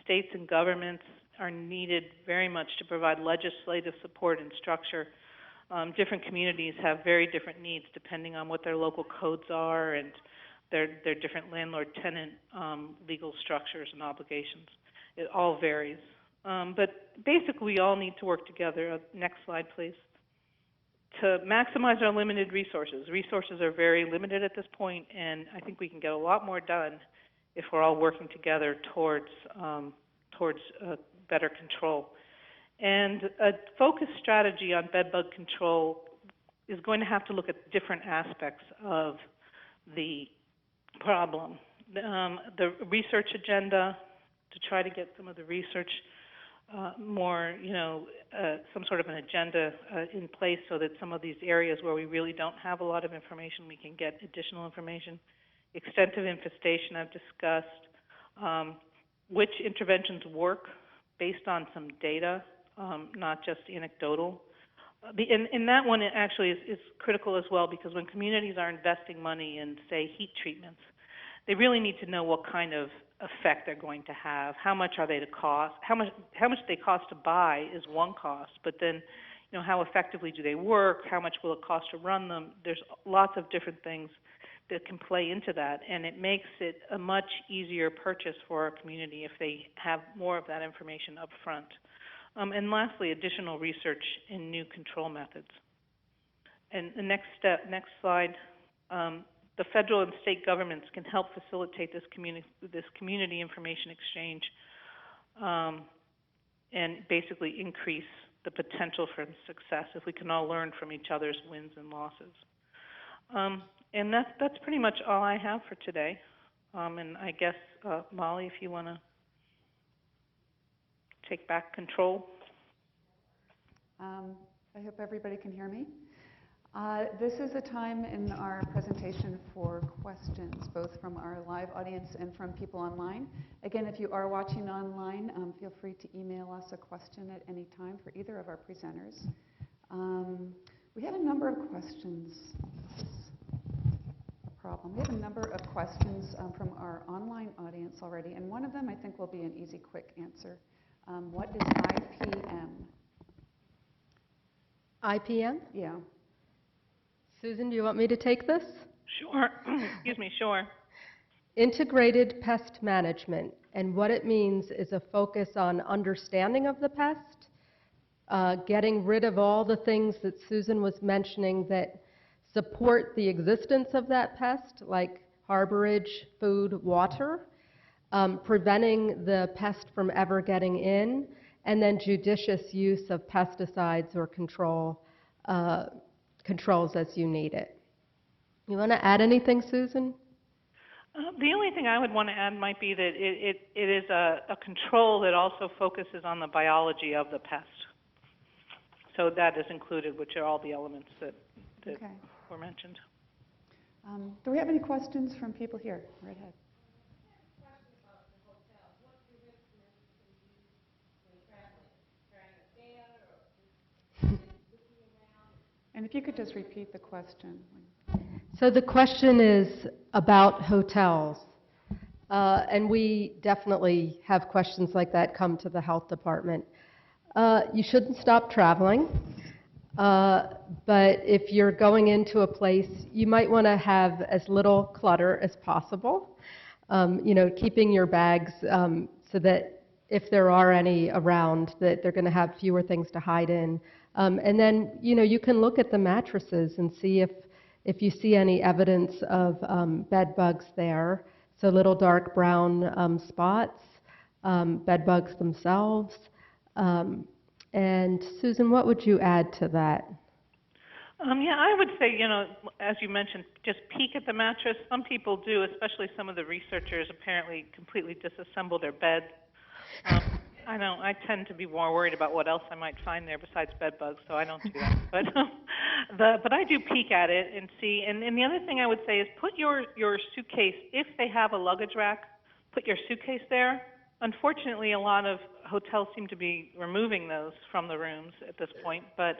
States and governments are needed very much to provide legislative support and structure Different communities have very different needs depending on what their local codes are and their different landlord-tenant legal structures and obligations. It all varies. But basically, we all need to work together. Next slide, please. To maximize our limited resources. Resources are very limited at this point, and I think we can get a lot more done if we're all working together towards better control. And a focused strategy on bedbug control is going to have to look at different aspects of the problem. The research agenda, to try to get some of the research more, some sort of an agenda in place so that some of these areas where we really don't have a lot of information, we can get additional information. Extent of infestation I've discussed. Which interventions work based on some data, not just anecdotal. And that one actually is critical as well, because when communities are investing money in, say, heat treatments, they really need to know what kind of effect they're going to have. How much are they to cost? How much they cost to buy is one cost, but then, how effectively do they work? How much will it cost to run them? There's lots of different things that can play into that, and it makes it a much easier purchase for our community if they have more of that information up front. And lastly, additional research in new control methods. And the next slide. The federal and state governments can help facilitate this community information exchange and basically increase the potential for success if we can all learn from each other's wins and losses. And that's pretty much all I have for today. And I guess, Molly, if you want to take back control. I hope everybody can hear me. This is a time in our presentation for questions, both from our live audience and from people online. Again, if you are watching online, feel free to email us a question at any time for either of our presenters. We have a number of questions. This is a problem. We have a number of questions from our online audience already, and one of them I think will be an easy, quick answer. What is IPM? IPM? Yeah. Susan, do you want me to take this? Sure. Excuse me, sure. Integrated pest management, and what it means is a focus on understanding of the pest, getting rid of all the things that Susan was mentioning that support the existence of that pest, like harborage, food, water, preventing the pest from ever getting in, and then judicious use of pesticides or controls as you need it. You want to add anything, Susan? The only thing I would want to add might be that it is a control that also focuses on the biology of the pest. So that is included, which are all the elements that Okay. were mentioned. Do we have any questions from people here? Right ahead. And if you could just repeat the question. So the question is about hotels. And we definitely have questions like that come to the health department. You shouldn't stop traveling. But if you're going into a place, you might want to have as little clutter as possible. Keeping your bags so that if there are any around, that they're going to have fewer things to hide in. And then, you can look at the mattresses and see if you see any evidence of bed bugs there. So little dark brown spots, bed bugs themselves. And Susan, what would you add to that? Yeah, I would say, as you mentioned, just peek at the mattress. Some people do, especially some of the researchers apparently completely disassemble their bed. I know I tend to be more worried about what else I might find there besides bed bugs, so I don't do that. But I do peek at it and see. And the other thing I would say is put your suitcase, if they have a luggage rack, put your suitcase there. Unfortunately, a lot of hotels seem to be removing those from the rooms at this point, but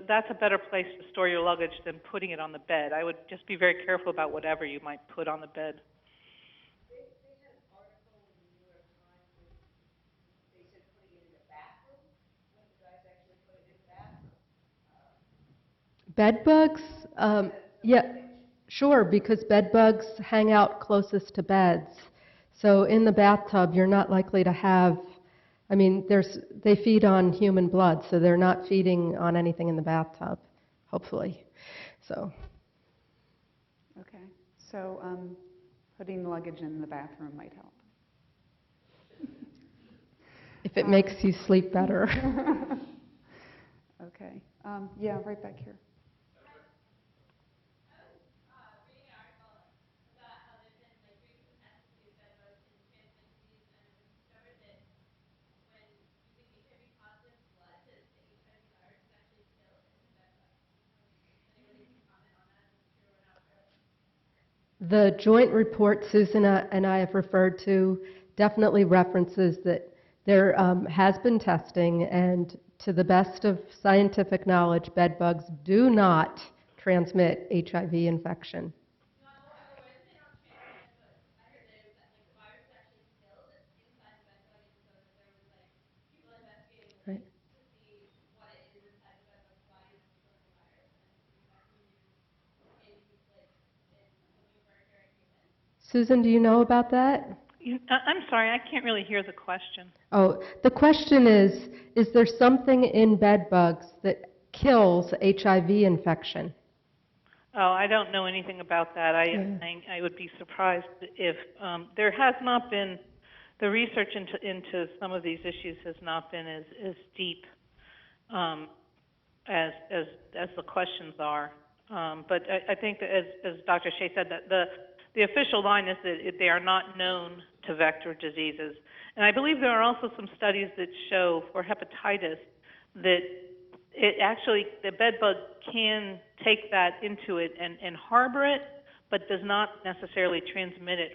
that's a better place to store your luggage than putting it on the bed. I would just be very careful about whatever you might put on the bed. Bed bugs, yeah, sure, because bed bugs hang out closest to beds. So in the bathtub, you're not likely to have, I mean, they feed on human blood, so they're not feeding on anything in the bathtub, hopefully. So, Okay. So putting luggage in the bathroom might help. if it makes you sleep better. Okay. Yeah, right back here. The joint report Susan and I have referred to definitely references that there has been testing, and to the best of scientific knowledge, bed bugs do not transmit HIV infection. Right. Susan, do you know about that? I'm sorry, I can't really hear the question. Oh, the question is there something in bed bugs that kills HIV infection? Oh, I don't know anything about that. I would be surprised if there has not been, the research into some of these issues has not been as deep as the questions are. But I think that as Dr. Shea said, that the official line is that they are not known to vector diseases. And I believe there are also some studies that show for hepatitis that it actually, the bed bug can take that into it and harbor it, but does not necessarily transmit it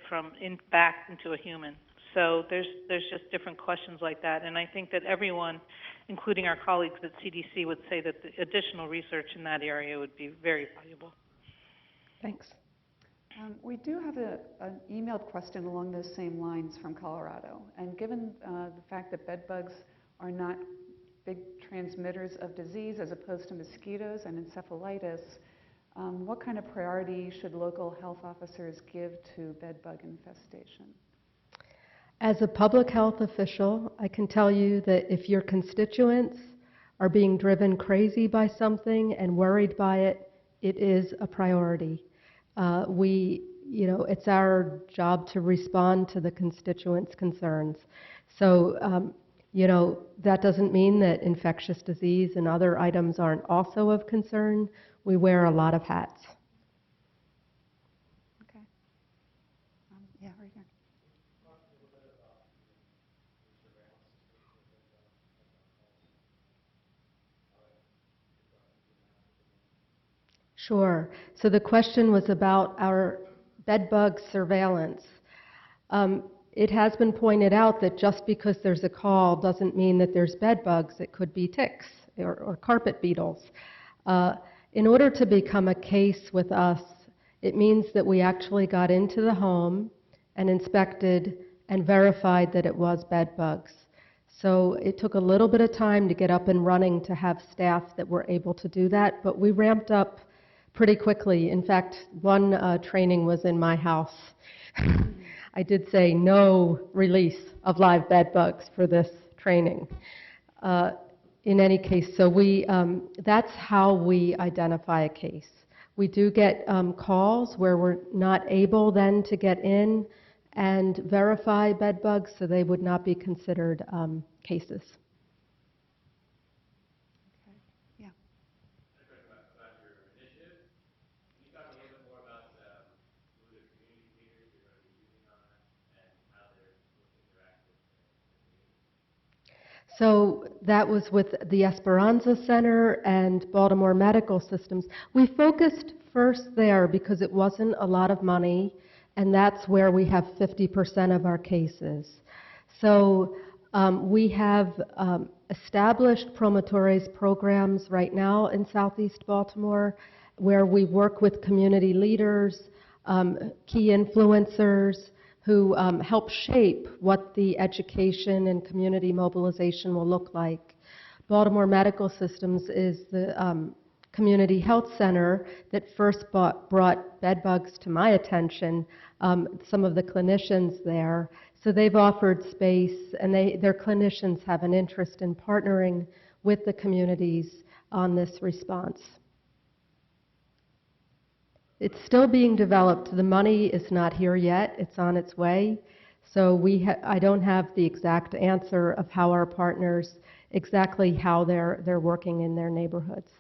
back into a human. So there's just different questions like that. And I think that everyone, including our colleagues at CDC, would say that the additional research in that area would be very valuable. Thanks. We do have an emailed question along those same lines from Colorado. And given the fact that bed bugs are not big transmitters of disease as opposed to mosquitoes and encephalitis, what kind of priority should local health officers give to bed bug infestation? As a public health official, I can tell you that if your constituents are being driven crazy by something and worried by it, it is a priority. It's our job to respond to the constituents' concerns. So, that doesn't mean that infectious disease and other items aren't also of concern. We wear a lot of hats. Okay. Yeah, right here. Sure. So the question was about our bed bug surveillance. It has been pointed out that just because there's a call doesn't mean that there's bed bugs. It could be ticks or carpet beetles. In order to become a case with us, it means that we actually got into the home and inspected and verified that it was bed bugs. So it took a little bit of time to get up and running to have staff that were able to do that, but we ramped up pretty quickly. In fact, one training was in my house. I did say no release of live bed bugs for this training. In any case, so that's how we identify a case. We do get calls where we're not able then to get in and verify bed bugs, so they would not be considered cases. So that was with the Esperanza Center and Baltimore Medical Systems. We focused first there because it wasn't a lot of money, and that's where we have 50% of our cases. So we have established promotores programs right now in Southeast Baltimore where we work with community leaders, key influencers, who help shape what the education and community mobilization will look like. Baltimore Medical Systems is the community health center that first brought bed bugs to my attention, some of the clinicians there. So they've offered space, and their clinicians have an interest in partnering with the communities on this response. It's still being developed. The money is not here yet. It's on its way. So I don't have the exact answer of how our partners, exactly how they're working in their neighborhoods.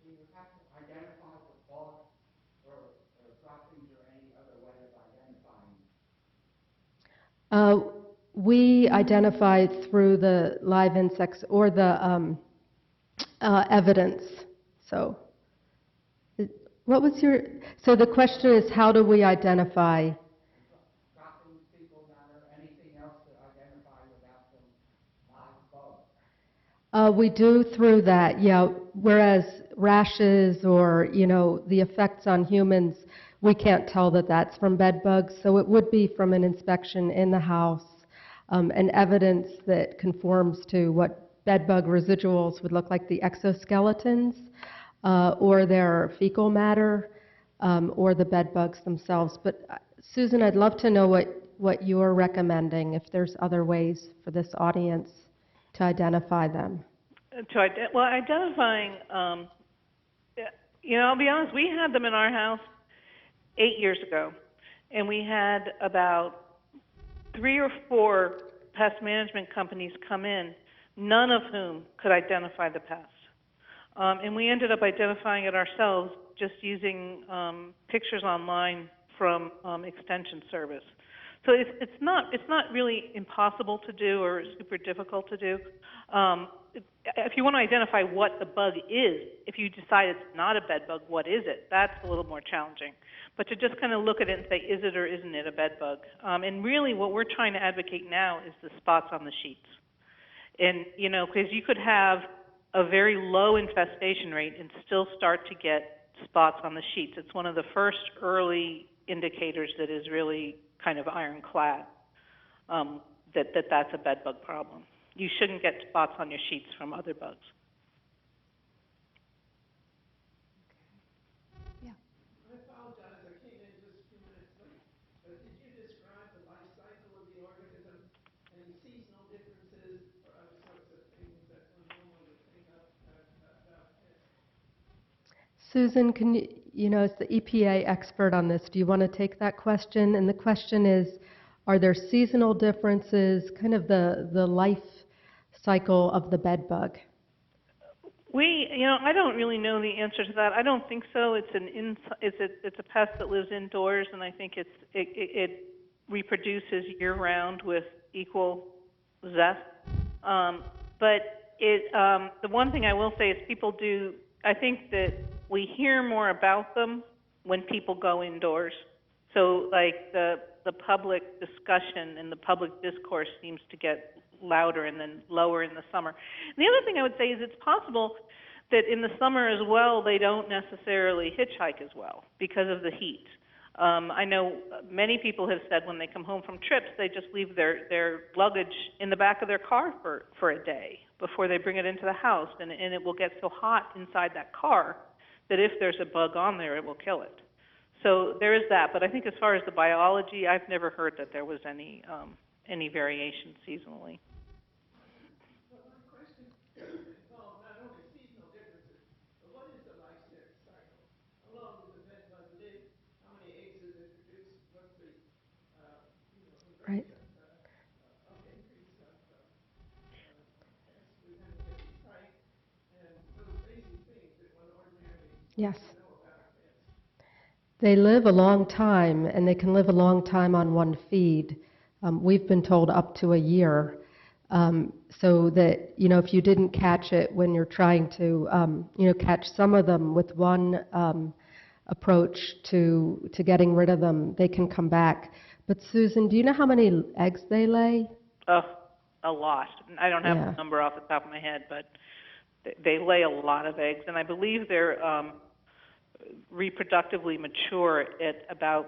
Do you have to identify the bug or droppings or any other way of identifying? We identify through the live insects or the evidence. So, what was your? So the question is, how do we identify? Droppings, fecal matter, anything else to identify without the live bug? We do through that, yeah. Whereas rashes or, the effects on humans, we can't tell that that's from bed bugs. So it would be from an inspection in the house, and evidence that conforms to what bed bug residuals would look like, the exoskeletons, or their fecal matter, or the bed bugs themselves. But Susan, I'd love to know what you're recommending, if there's other ways for this audience to identify them. Identifying, I'll be honest, we had them in our house 8 years ago, and we had about 3 or 4 pest management companies come in, none of whom could identify the pest. And we ended up identifying it ourselves just using pictures online from Extension Service. So it's not really impossible to do or super difficult to do. If you want to identify what the bug is, if you decide it's not a bed bug, what is it? That's a little more challenging. But to just kind of look at it and say, is it or isn't it a bed bug? And really what we're trying to advocate now is the spots on the sheets. And, because you could have a very low infestation rate and still start to get spots on the sheets. It's one of the first early indicators that is really kind of ironclad, that's a bed bug problem. You shouldn't get spots on your sheets from other bugs. Yeah. I apologize, I came in just a few minutes late, but did you describe the life cycle of the organism, any seasonal differences or other sorts of things that one normally would think of about pests? Susan, can as the EPA expert on this, do you want to take that question? And the question is, are there seasonal differences, kind of the life cycle of the bed bug? I don't really know the answer to that. I don't think so. It's a pest that lives indoors, and I think it reproduces year-round with equal zest. But the one thing I will say is people do. I think that we hear more about them when people go indoors. So, like the public discussion and the public discourse seems to get louder and then lower in the summer. And the other thing I would say is it's possible that in the summer as well they don't necessarily hitchhike as well because of the heat. I know many people have said when they come home from trips they just leave their luggage in the back of their car for a day before they bring it into the house, and it will get so hot inside that car that if there's a bug on there it will kill it. So there is that, but I think as far as the biology, I've never heard that there was any variation seasonally. Well, my question involves not only seasonal differences, but what is the life cycle? How long does the bed bug live? How many eggs does it produce? What's the Right. of increase of pests? We're going to get these right, and those basic things that one ordinarily Yes. know about pests. They live a long time, and they can live a long time on one feed. We've been told up to a year. So that, if you didn't catch it when you're trying to, catch some of them with one approach to getting rid of them, they can come back. But Susan, do you know how many eggs they lay? Oh, a lot. I don't have Yeah. the number off the top of my head, but they lay a lot of eggs, and I believe they're reproductively mature at about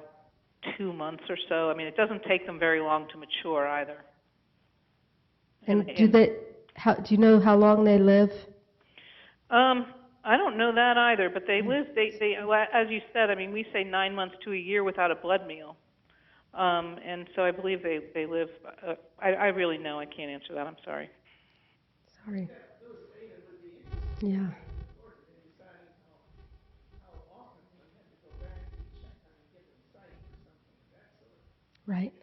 2 months or so. I mean, it doesn't take them very long to mature either. And do you know how long they live? I don't know that either, but they live, well, as you said, I mean, we say 9 months to a year without a blood meal. And so I believe they live, I really know, I can't answer that, I'm sorry. Sorry. Those data would be interesting. Yeah. Important in deciding how often one had to go back and check on a given site or something of that sort. Right.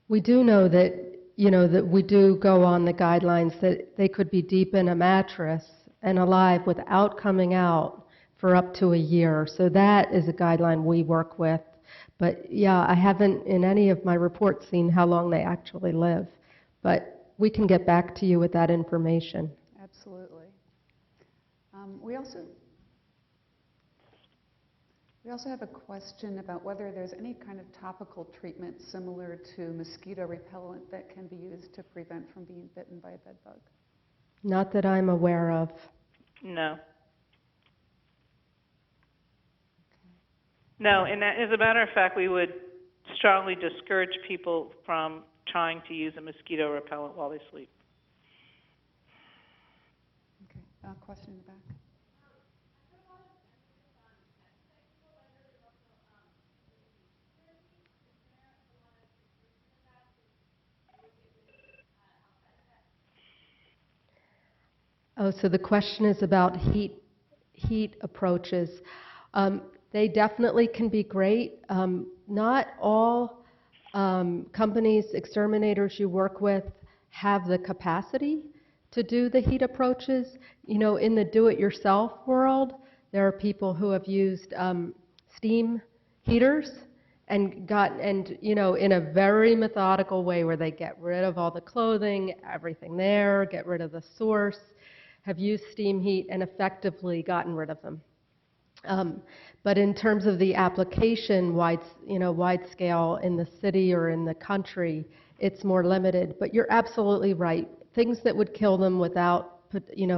We do know that, that we do go on the guidelines that they could be deep in a mattress and alive without coming out for up to a year. So that is a guideline we work with. But yeah, I haven't in any of my reports seen how long they actually live. But we can get back to you with that information. Absolutely. We also have a question about whether there's any kind of topical treatment similar to mosquito repellent that can be used to prevent from being bitten by a bed bug. Not that I'm aware of. No. No, and as a matter of fact, we would strongly discourage people from trying to use a mosquito repellent while they sleep. Okay, question in the back. Oh, so the question is about heat approaches. They definitely can be great. Not all companies, exterminators you work with have the capacity to do the heat approaches. In the do-it-yourself world, there are people who have used steam heaters and in a very methodical way where they get rid of all the clothing, everything there, get rid of the source, have used steam heat and effectively gotten rid of them. But in terms of the application wide scale in the city or in the country, it's more limited. But you're absolutely right. Things that would kill them without,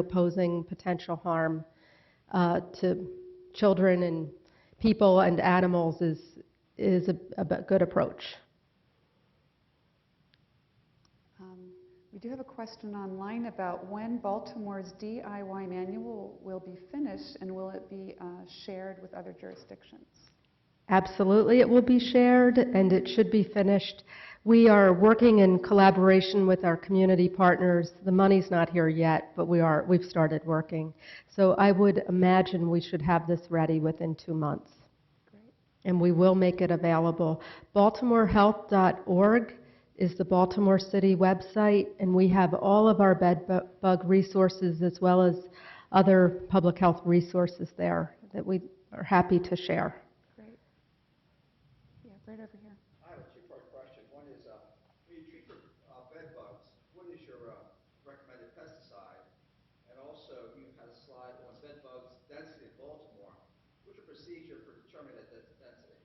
posing potential harm to children and people and animals is a good approach. We do have a question online about when Baltimore's DIY manual will be finished and will it be shared with other jurisdictions? Absolutely, it will be shared and it should be finished. We are working in collaboration with our community partners. The money's not here yet, but we've started working. So I would imagine we should have this ready within 2 months. Great. And we will make it available. BaltimoreHealth.org is the Baltimore City website, and we have all of our bedbug resources as well as other public health resources there that we are happy to share. Great. Yeah, right over here. I have a two-part question. One is, when you treat for bed bugs, what is your recommended pesticide? And also, you had a slide on bed bugs density in Baltimore. What's your procedure for determining that density?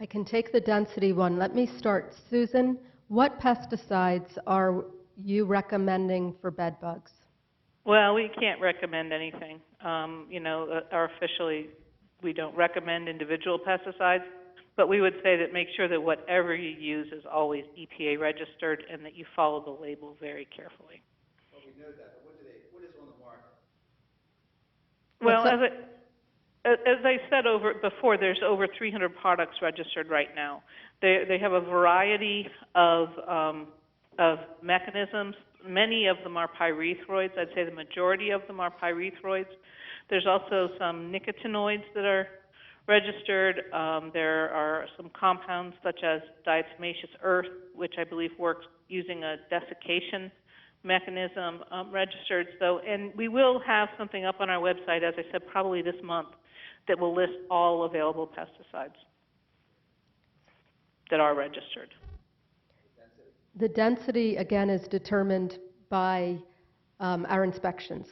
I can take the density one. Let me start. Susan, what pesticides are you recommending for bed bugs? Well, we can't recommend anything. Officially, we don't recommend individual pesticides, but we would say that make sure that whatever you use is always EPA registered and that you follow the label very carefully. Well, we know that, but what is on the market? Well, as I said before, there's over 300 products registered right now. They have a variety of mechanisms. Many of them are pyrethroids. I'd say the majority of them are pyrethroids. There's also some nicotinoids that are registered. There are some compounds such as diatomaceous earth, which I believe works using a desiccation mechanism, registered. And we will have something up on our website, as I said, probably this month, that will list all available pesticides that are registered. The density, again, is determined by our inspections.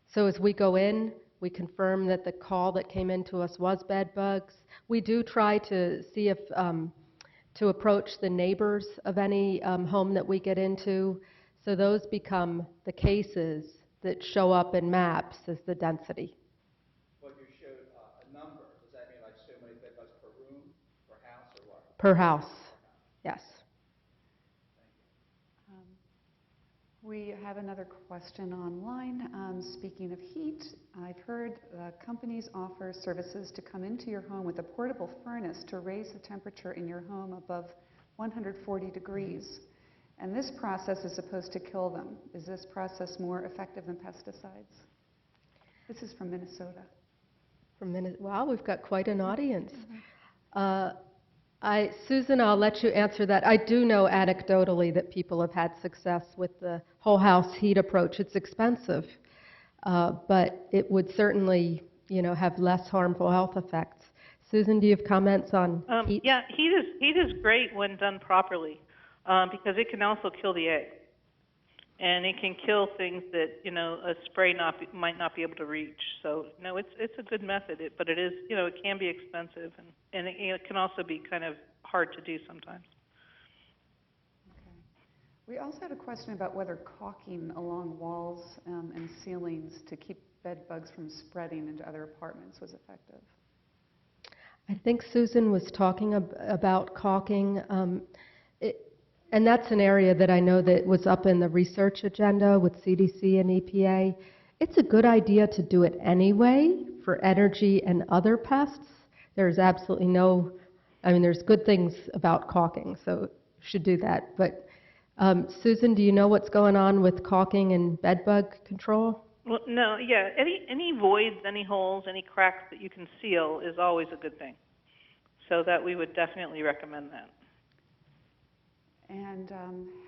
So as we go in, we confirm that the call that came into us was bed bugs. We do try to see if to approach the neighbors of any home that we get into. So those become the cases that show up in maps as the density. Well, you showed a number. Does that mean like so many bed bugs per room, per house, or what? Per house, yes. We have another question online. Speaking of heat, I've heard companies offer services to come into your home with a portable furnace to raise the temperature in your home above 140 degrees. And this process is supposed to kill them. Is this process more effective than pesticides? This is from Minnesota. Wow, we've got quite an audience. Susan, I'll let you answer that. I do know anecdotally that people have had success with the whole house heat approach. It's expensive, but it would certainly, have less harmful health effects. Susan, do you have comments on heat? Yeah, heat is great when done properly, because it can also kill the egg. And it can kill things that, a spray might not be able to reach. So, no, it's a good method, but it is, it can be expensive, and it can also be kind of hard to do sometimes. Okay. We also had a question about whether caulking along walls and ceilings to keep bed bugs from spreading into other apartments was effective. I think Susan was talking about caulking. And that's an area that I know that was up in the research agenda with CDC and EPA. It's a good idea to do it anyway for energy and other pests. There's absolutely there's good things about caulking, so you should do that. But Susan, do you know what's going on with caulking and bedbug control? Well, no, yeah. Any voids, any holes, any cracks that you can seal is always a good thing. So that we would definitely recommend that. And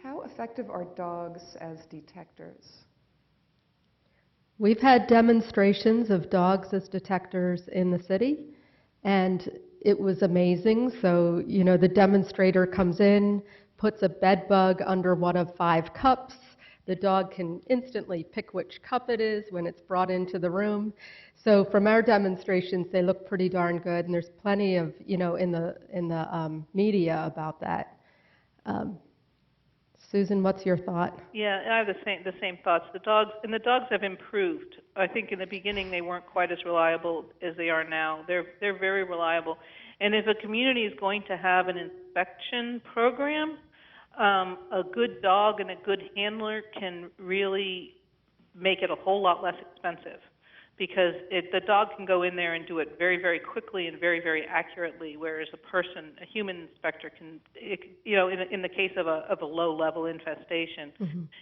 how effective are dogs as detectors? We've had demonstrations of dogs as detectors in the city, and it was amazing. So, the demonstrator comes in, puts a bed bug under one of 5 cups. The dog can instantly pick which cup it is when it's brought into the room. So from our demonstrations, they look pretty darn good, and there's plenty of, in the media about that. Susan, what's your thought? Yeah, I have the same thoughts. The dogs have improved. I think in the beginning they weren't quite as reliable as they are now. They're very reliable. And if a community is going to have an inspection program, a good dog and a good handler can really make it a whole lot less expensive, because the dog can go in there and do it very, very quickly and very, very accurately, whereas a human inspector in the case of a low-level infestation,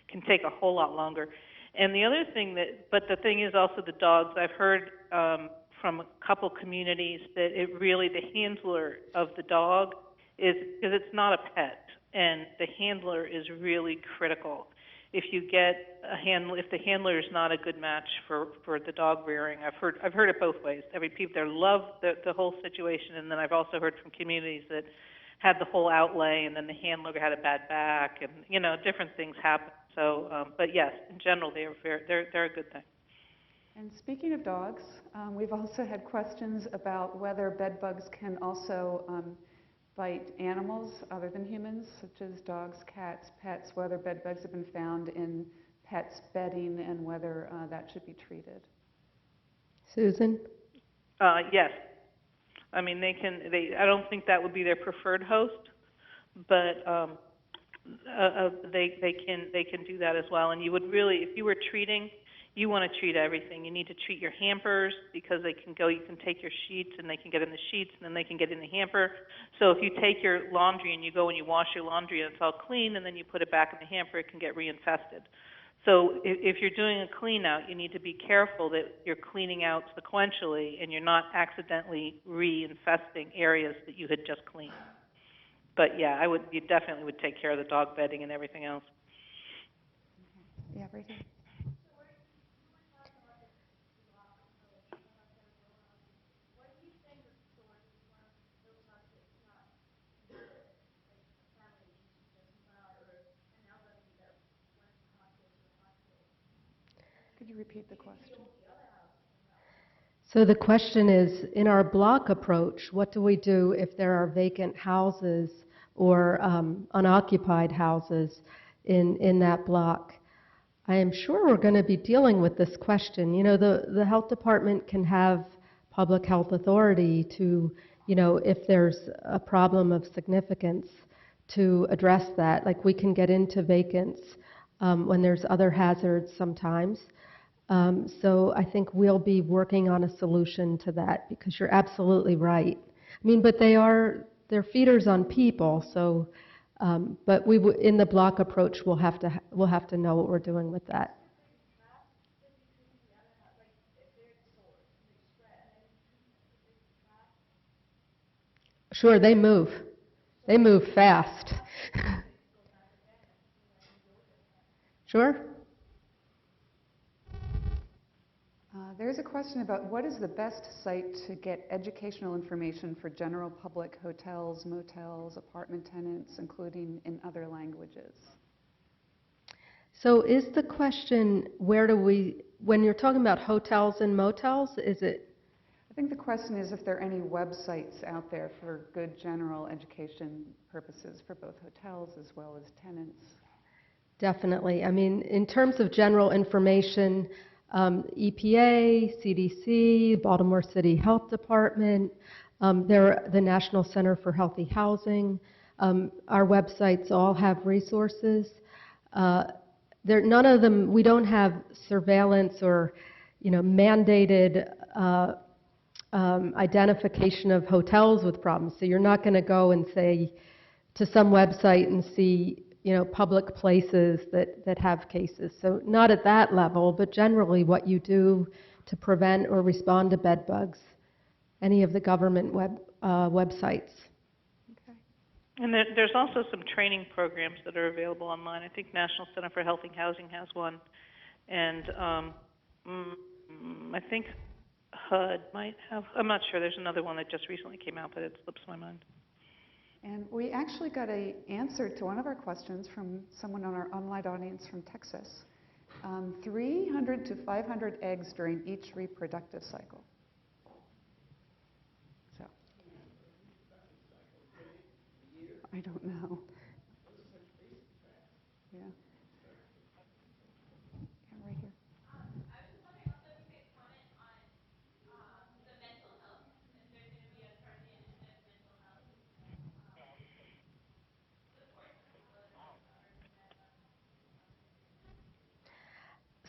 can take a whole lot longer. And the other thing but the thing is also the dogs. I've heard from a couple communities that the handler of the dog is, because it's not a pet, and the handler is really critical. If if the handler is not a good match for the dog rearing, I've heard it both ways. People there love the whole situation, and then I've also heard from communities that had the whole outlay, and then the handler had a bad back, and different things happen. So, but yes, in general, they're a good thing. And speaking of dogs, we've also had questions about whether bed bugs can also bite animals other than humans, such as dogs, cats, pets, whether bed bugs have been found in pets' bedding and whether that should be treated. Susan? Yes. I mean, I don't think that would be their preferred host, but they can do that as well. And you would really, if you were treating, you want to treat everything. You need to treat your hampers, because you can take your sheets and they can get in the sheets, and then they can get in the hamper. So if you take your laundry and you go and you wash your laundry and it's all clean, and then you put it back in the hamper, it can get reinfested. So if you're doing a clean out, you need to be careful that you're cleaning out sequentially and you're not accidentally reinfesting areas that you had just cleaned. But yeah, you definitely would take care of the dog bedding and everything else. Okay. Yeah, right here. Could you repeat the question? So the question is, in our block approach, what do we do if there are vacant houses or unoccupied houses in that block? I am sure we're going to be dealing with this question. The health department can have public health authority to, if there's a problem of significance, to address that. Like, we can get into vacants. when there's other hazards sometimes. So I think we'll be working on a solution to that, because you're absolutely right. I mean, but they're feeders on people, so, but in the block approach, we'll have to know what we're doing with that. Sure, they move. They move fast. Sure. There's a question about what is the best site to get educational information for general public hotels, motels, apartment tenants, including in other languages? So is the question, when you're talking about hotels and motels, is it? I think the question is if there are any websites out there for good general education purposes for both hotels as well as tenants. Definitely. I mean, in terms of general information, EPA, CDC, Baltimore City Health Department, the National Center for Healthy Housing. Our websites all have resources. None of them, we don't have surveillance or, mandated identification of hotels with problems. So you're not going to go and say to some website and see, public places that have cases. So not at that level, but generally what you do to prevent or respond to bed bugs, any of the government websites. Okay. And there's also some training programs that are available online. I think National Center for Healthy Housing has one, and I think HUD might have. I'm not sure. There's another one that just recently came out, but it slips my mind. And we actually got an answer to one of our questions from someone on our online audience from Texas. 300 to 500 eggs during each reproductive cycle. So, I don't know. Yeah. Yeah, right here.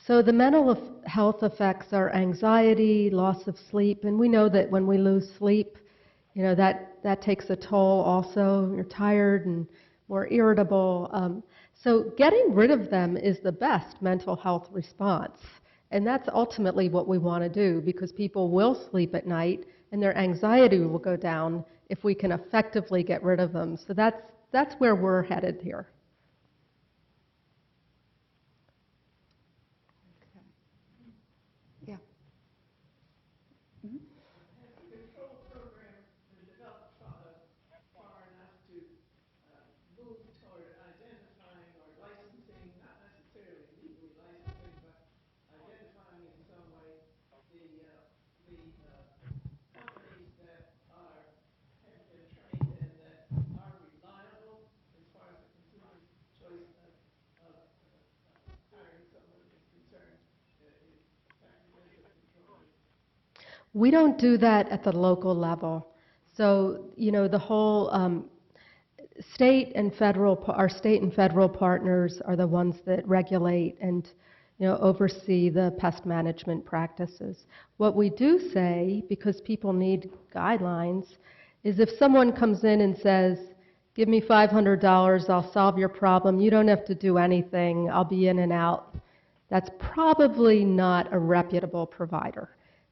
So the mental health effects are anxiety, loss of sleep, and we know that when we lose sleep, that takes a toll also. You're tired and more irritable. So getting rid of them is the best mental health response. And that's ultimately what we want to do, because people will sleep at night and their anxiety will go down if we can effectively get rid of them. So that's where we're headed here. Yeah. Mm-hmm. Has the control program been developed far enough to move toward identifying or licensing, not necessarily legally licensing, but identifying in some way the companies that have been trained and that are reliable as far as the consumer's choice of hiring someone is concerned? Effectiveness of control. We don't do that at the local level. So, the whole state and federal, our state and federal partners are the ones that regulate and, oversee the pest management practices. What we do say, because people need guidelines, is if someone comes in and says, give me $500, I'll solve your problem, you don't have to do anything, I'll be in and out, that's probably not a reputable provider.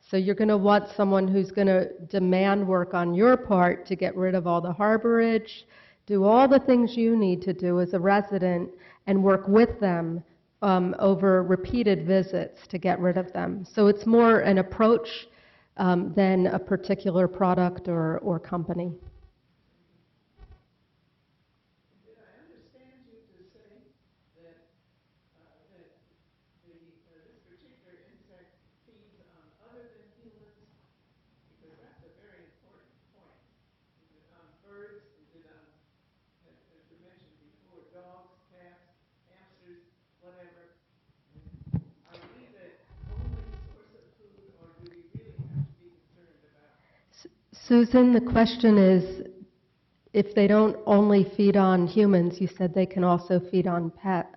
So you're going to want someone who's going to demand work on your part to get rid of all the harborage, do all the things you need to do as a resident, and work with them over repeated visits to get rid of them. So it's more an approach than a particular product or company. Did I understand you to say that this particular insect feeds on other than humans? Because that's a very important point. Is it on birds? Is it on, as you mentioned before, dogs, cats, hamsters, whatever? Are we the only source of food, or do we really have to be concerned about? Susan, the question is, if they don't only feed on humans, you said they can also feed on pets.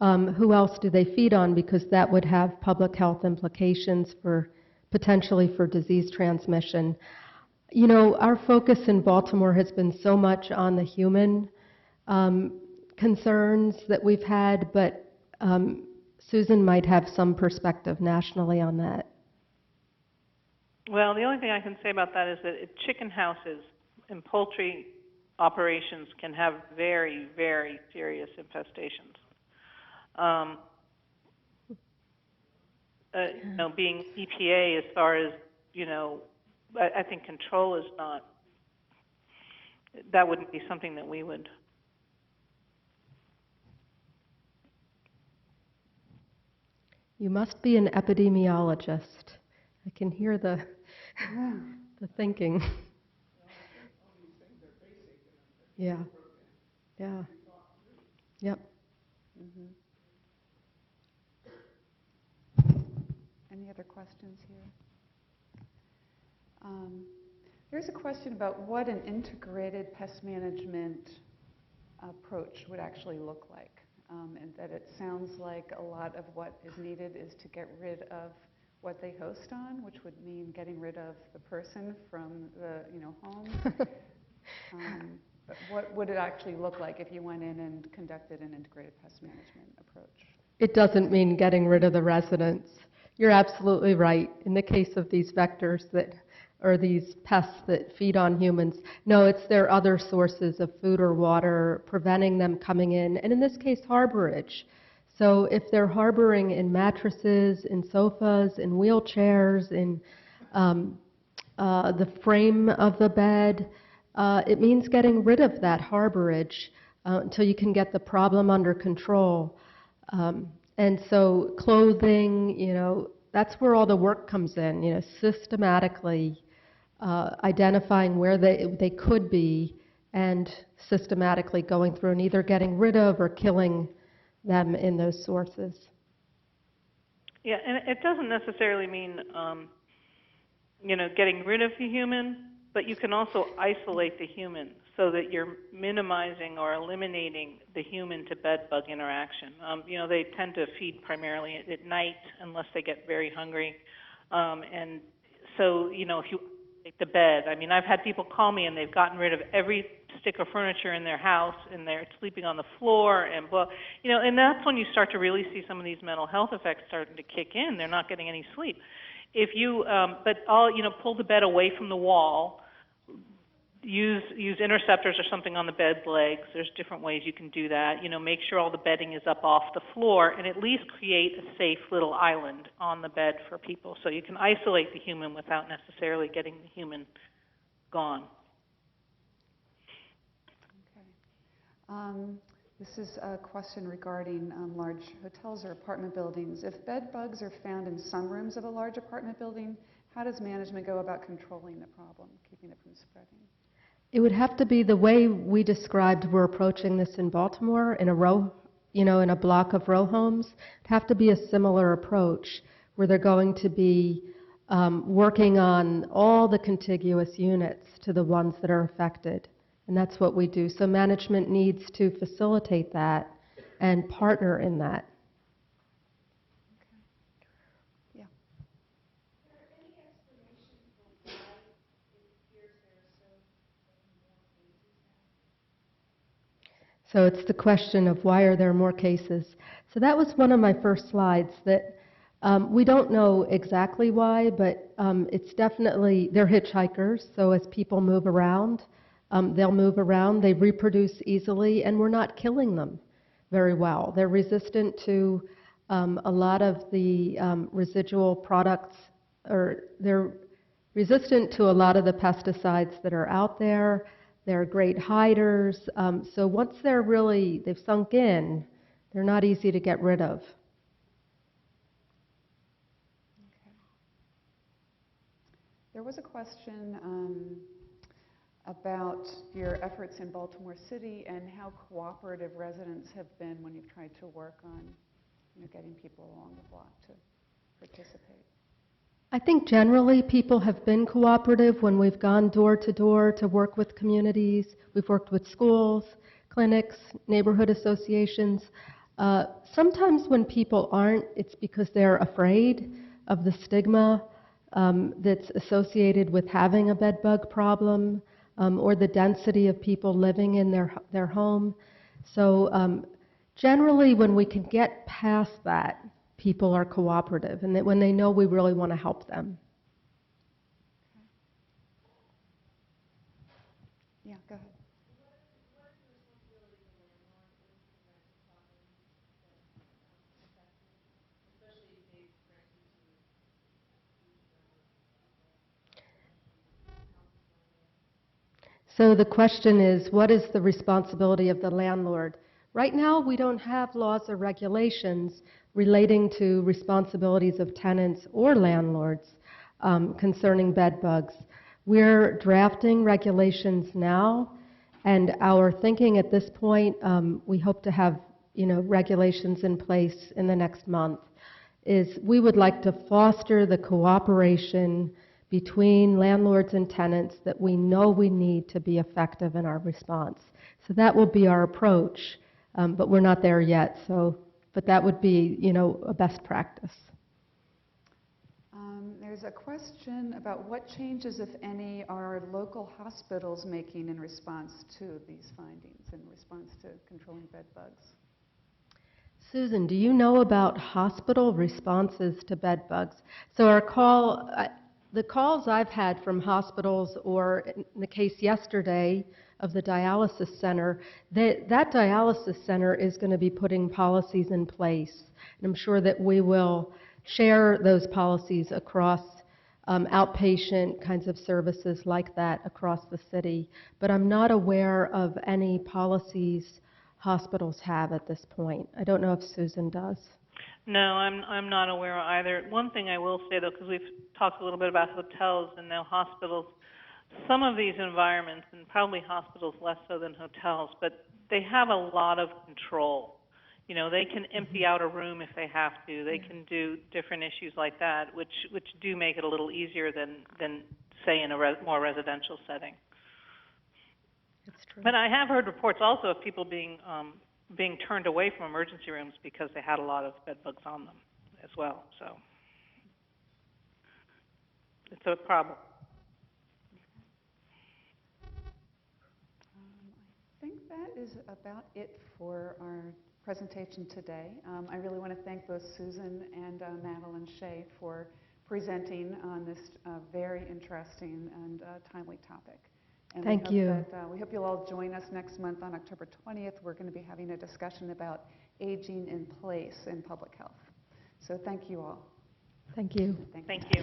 Who else do they feed on? Because that would have public health implications for potentially for disease transmission. You know, our focus in Baltimore has been so much on the human concerns that we've had, but Susan might have some perspective nationally on that. Well, the only thing I can say about that is that chicken houses and poultry operations can have very, very serious infestations. You know, being EPA, as far as, you know, I think control is not, that wouldn't be something that we would. You must be an epidemiologist. I can hear the thinking. Yeah. Yeah. Yep. Mm-hmm. Any other questions here? There's a question about what an integrated pest management approach would actually look like. And that it sounds like a lot of what is needed is to get rid of what they host on, which would mean getting rid of the person from the home. But what would it actually look like if you went in and conducted an integrated pest management approach? It doesn't mean getting rid of the residents. You're absolutely right. In the case of these vectors or these pests that feed on humans, no, it's their other sources of food or water, preventing them coming in, and in this case, harborage. So if they're harboring in mattresses, in sofas, in wheelchairs, in the frame of the bed, it means getting rid of that harborage until you can get the problem under control. And so clothing, that's where all the work comes in, systematically identifying where they could be and systematically going through and either getting rid of or killing them in those sources. Yeah, and it doesn't necessarily mean, getting rid of the human, but you can also isolate the human so that you're minimizing or eliminating the human to bedbug interaction. They tend to feed primarily at night unless they get very hungry. And so, if you take the bed, I've had people call me and they've gotten rid of every stick of furniture in their house and they're sleeping on the floor and and that's when you start to really see some of these mental health effects starting to kick in. They're not getting any sleep. If you, pull the bed away from the wall, use interceptors or something on the bed legs. There's different ways you can do that. Make sure all the bedding is up off the floor and at least create a safe little island on the bed for people so you can isolate the human without necessarily getting the human gone. Okay. This is a question regarding large hotels or apartment buildings. If bed bugs are found in some rooms of a large apartment building, how does management go about controlling the problem, keeping it from spreading? It would have to be the way we described we're approaching this in Baltimore, in a row, in a block of row homes. It'd have to be a similar approach where they're going to be working on all the contiguous units to the ones that are affected. And that's what we do. So management needs to facilitate that and partner in that. Okay. Yeah. So it's the question of why are there more cases. So that was one of my first slides that we don't know exactly why, but it's definitely, they're hitchhikers. So as people move around, they'll move around, they reproduce easily, and we're not killing them very well. They're resistant to a lot of the residual products, or they're resistant to a lot of the pesticides that are out there. They're great hiders. So once they've sunk in, they're not easy to get rid of. Okay. There was a question about your efforts in Baltimore City and how cooperative residents have been when you've tried to work on getting people along the block to participate. I think generally people have been cooperative when we've gone door to door to work with communities. We've worked with schools, clinics, neighborhood associations. Sometimes when people aren't, it's because they're afraid of the stigma that's associated with having a bed bug problem, or the density of people living in their home. So generally, when we can get past that, people are cooperative, and that when they know we really want to help them. Yeah, go ahead. So the question is, what is the responsibility of the landlord? Right now, we don't have laws or regulations relating to responsibilities of tenants or landlords concerning bed bugs. We're drafting regulations now, and our thinking at this point, we hope to have regulations in place in the next month, is we would like to foster the cooperation between landlords and tenants that we know we need to be effective in our response. So that will be our approach, but we're not there yet. But that would be, a best practice. There's a question about what changes, if any, are local hospitals making in response to these findings, in response to controlling bed bugs? Susan, do you know about hospital responses to bed bugs? So the calls I've had from hospitals, or in the case yesterday of the dialysis center, that dialysis center is going to be putting policies in place. And I'm sure that we will share those policies across outpatient kinds of services like that across the city. But I'm not aware of any policies hospitals have at this point. I don't know if Susan does. No, I'm not aware either. One thing I will say, though, because we've talked a little bit about hotels and now hospitals, some of these environments, and probably hospitals less so than hotels, but they have a lot of control. They can empty out a room if they have to. They can do different issues like that, which do make it a little easier than say, in a more residential setting. That's true. But I have heard reports also of people being turned away from emergency rooms because they had a lot of bed bugs on them as well. So it's a problem. I think that is about it for our presentation today. I really want to thank both Susan and Madeleine Shea for presenting on this very interesting and timely topic. And Thank you. We hope you'll all join us next month on October 20th. We're going to be having a discussion about aging in place in public health. So thank you all. Thank you. Thank you.